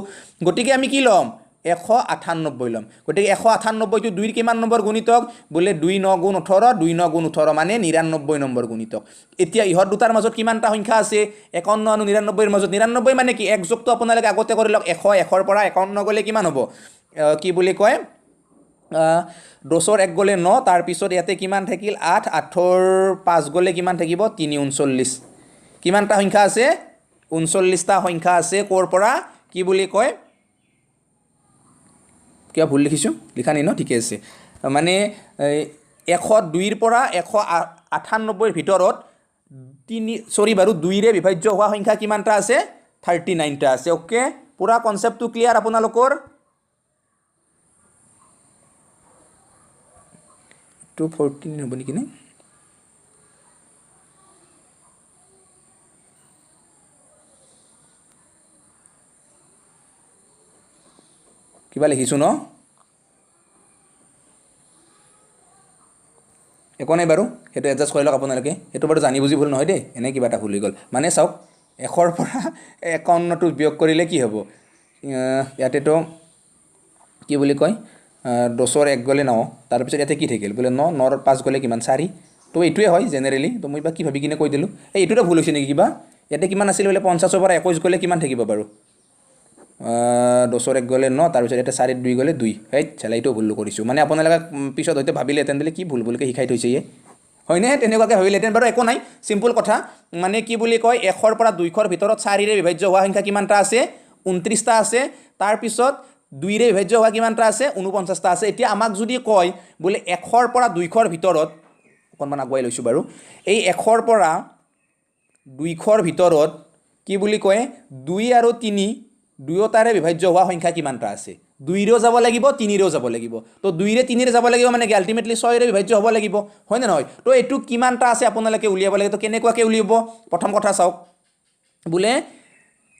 [SPEAKER 1] গতিকে আমি কি ল'ম 198 ল'ম গতিকে 198টো 2 ৰ কিমান নম্বৰ গুণিতক বোলে 2 9 গুণ 18 2 9 গুণ 18 মানে 99 নম্বৰ গুণিতক এতিয়া ইহত দুটাৰ মাজত কিমানটা সংখ্যা আছে 51 আৰু 99 ৰ মাজত 99 মানে কি এক যোগটো আপোনালোকে আগতে কৰি লওক 100 100 ৰ পৰা 51 গ'লে কিমান হ'ব কি বুলি কয় 10 ৰ 1 গ'লে 9 তাৰপিছত ইয়াতে কিমান থাকিল 8 8 ৰ 5 গ'লে কিমান থাকিব 3 39 কিমানটা সংখ্যা আছে 39টা সংখ্যা আছে ক'ৰ পৰা কি বুলি কয় কিয় ভুল লিখিছোঁ লিখা নাই ন ঠিকে আছে মানে 102 ৰ পৰা 198 ৰ ভিতৰত 3 বাৰু 2 ৰে বিভাজ্য হোৱা সংখ্যা কিমানটা আছে 39টা আছে ওকে পুৰা কনসেপ্টটো ক্লিয়াৰ আপোনালোকৰ 214 হ'ব নেকি নে কিবা লিখিছোঁ ন একো নাই বাৰু সেইটো এডজাষ্ট কৰি লওক আপোনালোকে সেইটো বাৰু জানি বুজি ভুল নহয় দেই এনে কিবা এটা ভুল হৈ গ'ল মানে চাওক 100 ৰ পৰা 51টো বিয়োগ কৰিলে কি হ'ব ইয়াতেতো কি বুলি কয় 10 ৰ 1 গ'লে 9 তাৰপিছত ইয়াতে কি থাকিল বোলে 9 9 ৰ 5 গ'লে কিমান 4 তো এইটোৱে হয় জেনেৰেলি তো মই বা কি ভাবি কিনে কৈ দিলোঁ এইটোতো ভুল হৈছে নেকি কিবা ইয়াতে কিমান আছিল বোলে 50 ৰ পৰা 21 গ'লে কিমান থাকিব বাৰু 10 ৰ 1 গ'লে 9 তাৰপিছত এটা 4 ৰ 2 গ'লে 2 হেই চালা এইটো ভুল কৰিছোঁ মানে আপোনালোকে পিছত হয়তো ভাবিলেহেঁতেন বোলে কি ভুল ভুলকৈ শিকাই থৈছে ইয়ে হয়নে তেনেকুৱাকৈ ভাবিলেহেঁতেন বাৰু একো নাই চিম্পল কথা মানে কি বুলি কয় 100 ৰ পৰা 200 ৰ ভিতৰত 4 ৰে বিভাজ্য হোৱা সংখ্যা কিমানটা আছে 29টা আছে তাৰপিছত 2 ৰে বিভাজ্য হোৱা কিমানটা আছে 49টা আছে এতিয়া আমাক যদি কয় বোলে 100 ৰ পৰা 200 ৰ ভিতৰত অকণমান আগুৱাই লৈছোঁ বাৰু এই 100 ৰ পৰা 200 ৰ ভিতৰত কি বুলি কয় 2 আৰু 3 দুয়োটাৰে বিভাজ্য হোৱা সংখ্যা কিমানটা আছে 2 ৰেও যাব লাগিব 3 ৰেও যাব লাগিব তো 2 ৰে 3 ৰে যাব লাগিব মানে কি আলটিমেটলি 6 ৰে বিভাজ্য হ'ব লাগিব হয় নে নহয় তো এইটো কিমানটা আছে আপোনালোকে উলিয়াব লাগিব তো কেনেকুৱাকৈ উলিয়াব প্ৰথম কথা চাওক বোলে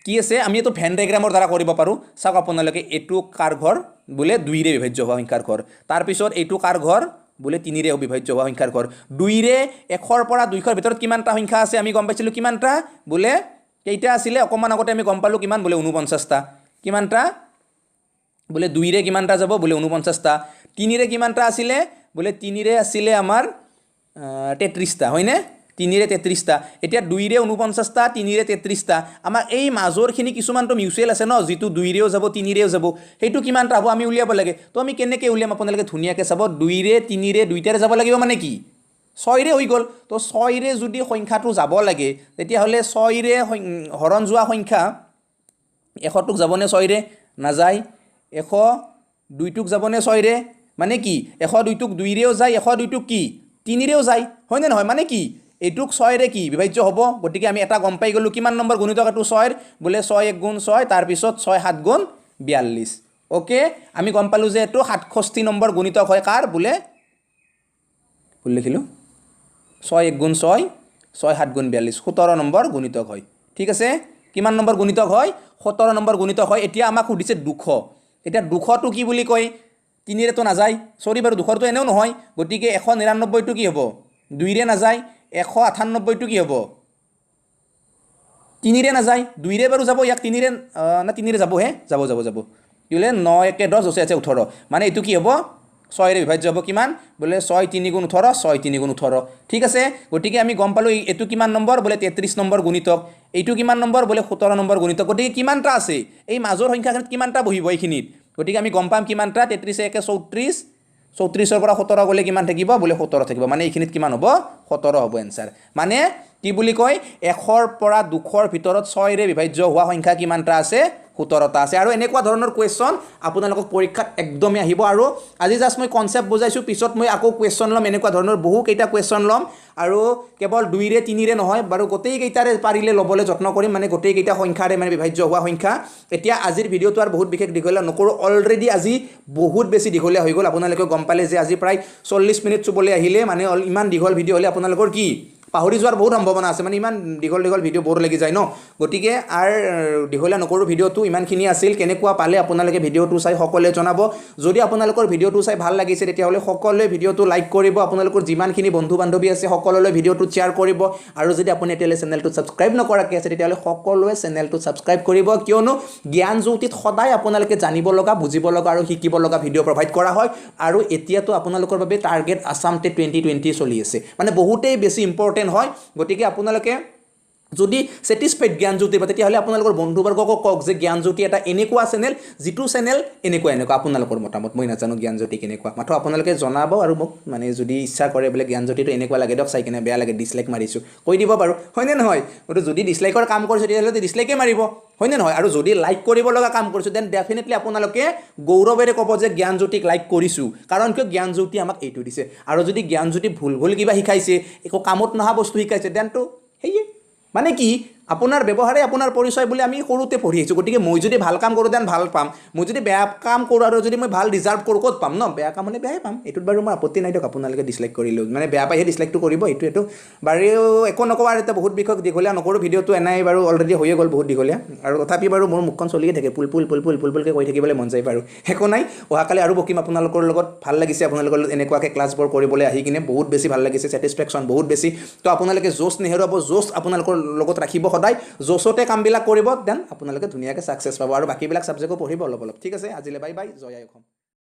[SPEAKER 1] কি আছে আমি এইটো ভেন ডায়াগ্ৰামৰ দ্বাৰা কৰিব পাৰোঁ চাওক আপোনালোকে এইটো কাৰ ঘৰ বোলে 2 ৰে বিভাজ্য হোৱা সংখ্যাৰ ঘৰ তাৰপিছত এইটো কাৰ ঘৰ বোলে 3 ৰে বিভাজ্য হোৱা সংখ্যাৰ ঘৰ 2 ৰে 100 ৰ পৰা 200 ৰ ভিতৰত কিমানটা সংখ্যা আছে আমি গম পাইছিলোঁ কিমানটা বোলে কেইটা আছিলে অকণমান আগতে আমি গম পালোঁ কিমান বোলে 49টা কিমানটা বোলে 2 ৰে কিমানটা যাব বোলে 49টা 3 ৰে কিমানটা আছিলে বোলে 3 ৰে আছিলে আমাৰ 33টা হয়নে 3 ৰে 33টা এতিয়া 2 ৰে 49টা 3 ৰে 33টা আমাৰ এই মাজৰখিনি কিছুমানটো মিউচুৱেল আছে ন যিটো 2 ৰেও যাব 3 ৰেও যাব সেইটো কিমানটা হ'ব আমি উলিয়াব লাগে তো আমি কেনেকৈ উলিয়াম আপোনালোকে ধুনীয়াকৈ চাব 2 ৰে 3 ৰে দুইটাৰে যাব লাগিব মানে কি 6 ৰে হৈ গ'ল তো 6 ৰে যদি সংখ্যাটো যাব লাগে তেতিয়াহ'লে 6 ৰে হৰণ যোৱা সংখ্যা 100টোক যাবনে 6 ৰে নাযায় 102টোক যাবনে 6 ৰে মানে কি 102টোক 2 ৰেও যায় 102টোক কি 3 ৰেও যায় হয়নে নহয় মানে কি এইটোক 6 ৰে কি বিভাজ্য হ'ব গতিকে আমি এটা গম পাই গ'লোঁ কিমান নম্বৰ গুণিতক এইটো 6 ৰ বোলে 6 1 গুণ 6 তাৰপিছত 6 7 গুণ 42 অ'কে আমি গম পালোঁ যে এইটো 67 নম্বৰ গুণিতক হয় কাৰ বোলে ভুল লিখিলোঁ 6 1 গুণ 6 6 7 গুণ 42 17 নম্বৰ গুণিতক হয় ঠিক আছে কিমান নম্বৰ গুণিতক হয় 17 নম্বৰ গুণিতক হয় এতিয়া আমাক সুধিছে 200 এতিয়া 200টো কি বুলি কয় 3 ৰেতো নাযায় সৰি বাৰু 200টো এনেও নহয় গতিকে 199টো কি হ'ব 2 ৰে নাযায় 198টো কি হ'ব 3 ৰে নাযায় 2 ৰে বাৰু যাব ইয়াক 3 ৰে না 3 ৰে যাব হে যাব যাব যাব কি বোলে 9 1 10 আছে 18 মানে এইটো কি হ'ব 6 ৰে বিভাজ্য হ'ব কিমান বোলে 6 3 গুণ 18 6 3 গুণ 18 ঠিক আছে গতিকে আমি গম পালোঁ এইটো কিমান নম্বৰ বোলে 33 নম্বৰ গুণিতক এইটো কিমান নম্বৰ বোলে 17 নম্বৰ গুণিতক গতিকে কিমানটা আছে এই মাজৰ সংখ্যাখিনিত কিমানটা বহিব এইখিনিত গতিকে আমি গম পাম কিমানটা 33 1 34 34 ৰ পৰা 17 গ'লে কিমান থাকিব বোলে 17 থাকিব মানে এইখিনিত কিমান হ'ব 17 হ'ব এনসাৰ মানে কি বুলি কয় 100 ৰ পৰা 200 ৰ ভিতৰত 6 ৰে বিভাজ্য হোৱা সংখ্যা কিমানটা আছে 17টা আছে আৰু এনেকুৱা ধৰণৰ কুৱেশ্যন আপোনালোকক পৰীক্ষাত একদমেই আহিব আৰু আজি জাষ্ট মই কনসেপ্ট বুজাইছোঁ পিছত মই আকৌ কুৱেশ্যন ল'ম এনেকুৱা ধৰণৰ বহু কেইটা কুৱেশ্যন ল'ম আৰু কেৱল 2 ৰে 3 ৰে নহয় বাৰু গোটেই কেইটাৰে পাৰিলে ল'বলৈ যত্ন কৰিম মানে গোটেই কেইটা সংখ্যাৰে মানে বিভাজ্য হোৱা সংখ্যা এতিয়া আজিৰ ভিডিঅ'টো আৰু বহুত বিশেষ দীঘলীয়া নকৰোঁ অলৰেডি আজি বহুত বেছি দীঘলীয়া হৈ গ'ল আপোনালোকে গম পালে যে আজি প্ৰায় 40 মিনিট চুবলৈ আহিলে মানে ইমান দীঘল ভিডিঅ' হ'লে আপোনালোকৰ কি পাহৰি যোৱাৰ বহুত সম্ভাৱনা আছে মানে ইমান দীঘল ভিডিঅ' বৰ লাগি যায় ন গতিকে আৰু দীঘলীয়া নকৰোঁ ভিডিঅ'টো ইমানখিনি আছিল কেনেকুৱা পালে আপোনালোকে ভিডিঅ'টো চাই সকলোৱে জনাব যদি আপোনালোকৰ ভিডিঅ'টো চাই ভাল লাগিছে তেতিয়াহ'লে সকলোৱে ভিডিঅ'টো লাইক কৰিব আপোনালোকৰ যিমানখিনি বন্ধু বান্ধৱী আছে সকলোলৈ ভিডিঅ'টো শ্বেয়াৰ কৰিব আৰু যদি আপুনি এতিয়ালৈ চেনেলটো ছাবস্ক্ৰাইব নকৰাকৈ আছে তেতিয়াহ'লে সকলোৱে চেনেলটো ছাবস্ক্ৰাইব কৰিব কিয়নো জ্ঞানজ্যোতিত সদায় আপোনালোকে জানিব লগা বুজিব লগা আৰু শিকিব লগা ভিডিঅ' প্ৰভাইড কৰা হয় আৰু এতিয়াতো আপোনালোকৰ বাবে টাৰ্গেট আছাম টেট 2020 চলি আছে মানে বহুতেই বেছি ইম্পৰ্টেণ্ট হয় গতিকে আপোনালোকে যদি ছেটিছফাইড জ্ঞানজ্যোতিৰ পৰা তেতিয়াহ'লে আপোনালোকৰ বন্ধুবৰ্গকো কওক যে জ্ঞানজ্যোতি এটা এনেকুৱা চেনেল যিটো চেনেল এনেকুৱা আপোনালোকৰ মতামত মই নাজানো জ্ঞানজ্যোতি কেনেকুৱা মাত্ৰ আপোনালোকে জনাব আৰু মোক মানে যদি ইচ্ছা কৰে বোলে জ্ঞানজ্যোতিটো এনেকুৱা লাগে দিয়ক চাই কিনে বেয়া লাগে ডিছলাইক মাৰিছোঁ কৈ দিব বাৰু হয়নে নহয় গতিকে যদি ডিছলাইকৰ কাম কৰিছোঁ তেতিয়াহ'লে ডিছলাইকে মাৰিব হয়নে নহয় আৰু যদি লাইক কৰিব লগা কাম কৰিছোঁ দেন ডেফিনেটলি আপোনালোকে গৌৰৱেৰে ক'ব যে জ্ঞানজ্যোতিক লাইক কৰিছোঁ কাৰণ কিয় জ্ঞানজ্যোতি আমাক এইটো দিছে আৰু যদি জ্ঞানজ্যোতি ভুল কিবা শিকাইছে একো কামত নহা বস্তু শিকাইছে দেনটো সেয়ে মানে কি আপোনাৰ ব্যৱহাৰে আপোনাৰ পৰিচয় বুলি আমি সৰুতে পঢ়ি আহিছোঁ গতিকে মই যদি ভাল কাম কৰোঁ দেন ভাল পাম মই যদি বেয়া কাম কৰোঁ আৰু যদি মই ভাল ৰিজাৰ্ভ কৰোঁ ক'ত পাম ন বেয়া কাম হ'লে বেয়াই পাম এইটোত বাৰু মই আপত্তি নাই দিয়ক আপোনালোকে ডিছলাইক কৰিলেও মানে বেয়া পাইহে ডিছলাইকটো কৰিব এইটো বাৰু একো নকওঁ আৰু এতিয়া বহুত বিষয় দীঘলীয়া নকৰোঁ ভিডিঅ'টো এনেই বাৰু অলৰেডি হৈয়ে গ'ল বহুত দীঘলীয়া আৰু তথাপি বাৰু মোৰ মুখখন চলিয়ে থাকে পুলপুলকৈ কৈ থাকিবলৈ মন যায় বাৰু একো নাই অহাকালি আৰু বকিম আপোনালোকৰ লগত ভাল লাগিছে আপোনালোকৰ লগত এনেকুৱাকৈ ক্লাছবোৰ কৰিবলৈ আহি কিনে বহুত বেছি ভাল লাগিছে ছেটিছফেকশ্যন বহুত বেছি তো আপোনালোকে জোচ নেহেৰুৱাব জোচ আপোনালোকৰ লগত ৰাখিব সদায় জোচতে কামবিলাক কৰিব দেন আপোনালোকে ধুনীয়াকৈ ছাকচেছ পাব আৰু বাকীবিলাক ছাবজেক্টো পঢ়িব অলপ ঠিক আছে আজিলৈ বাই বাই জয় আই অসম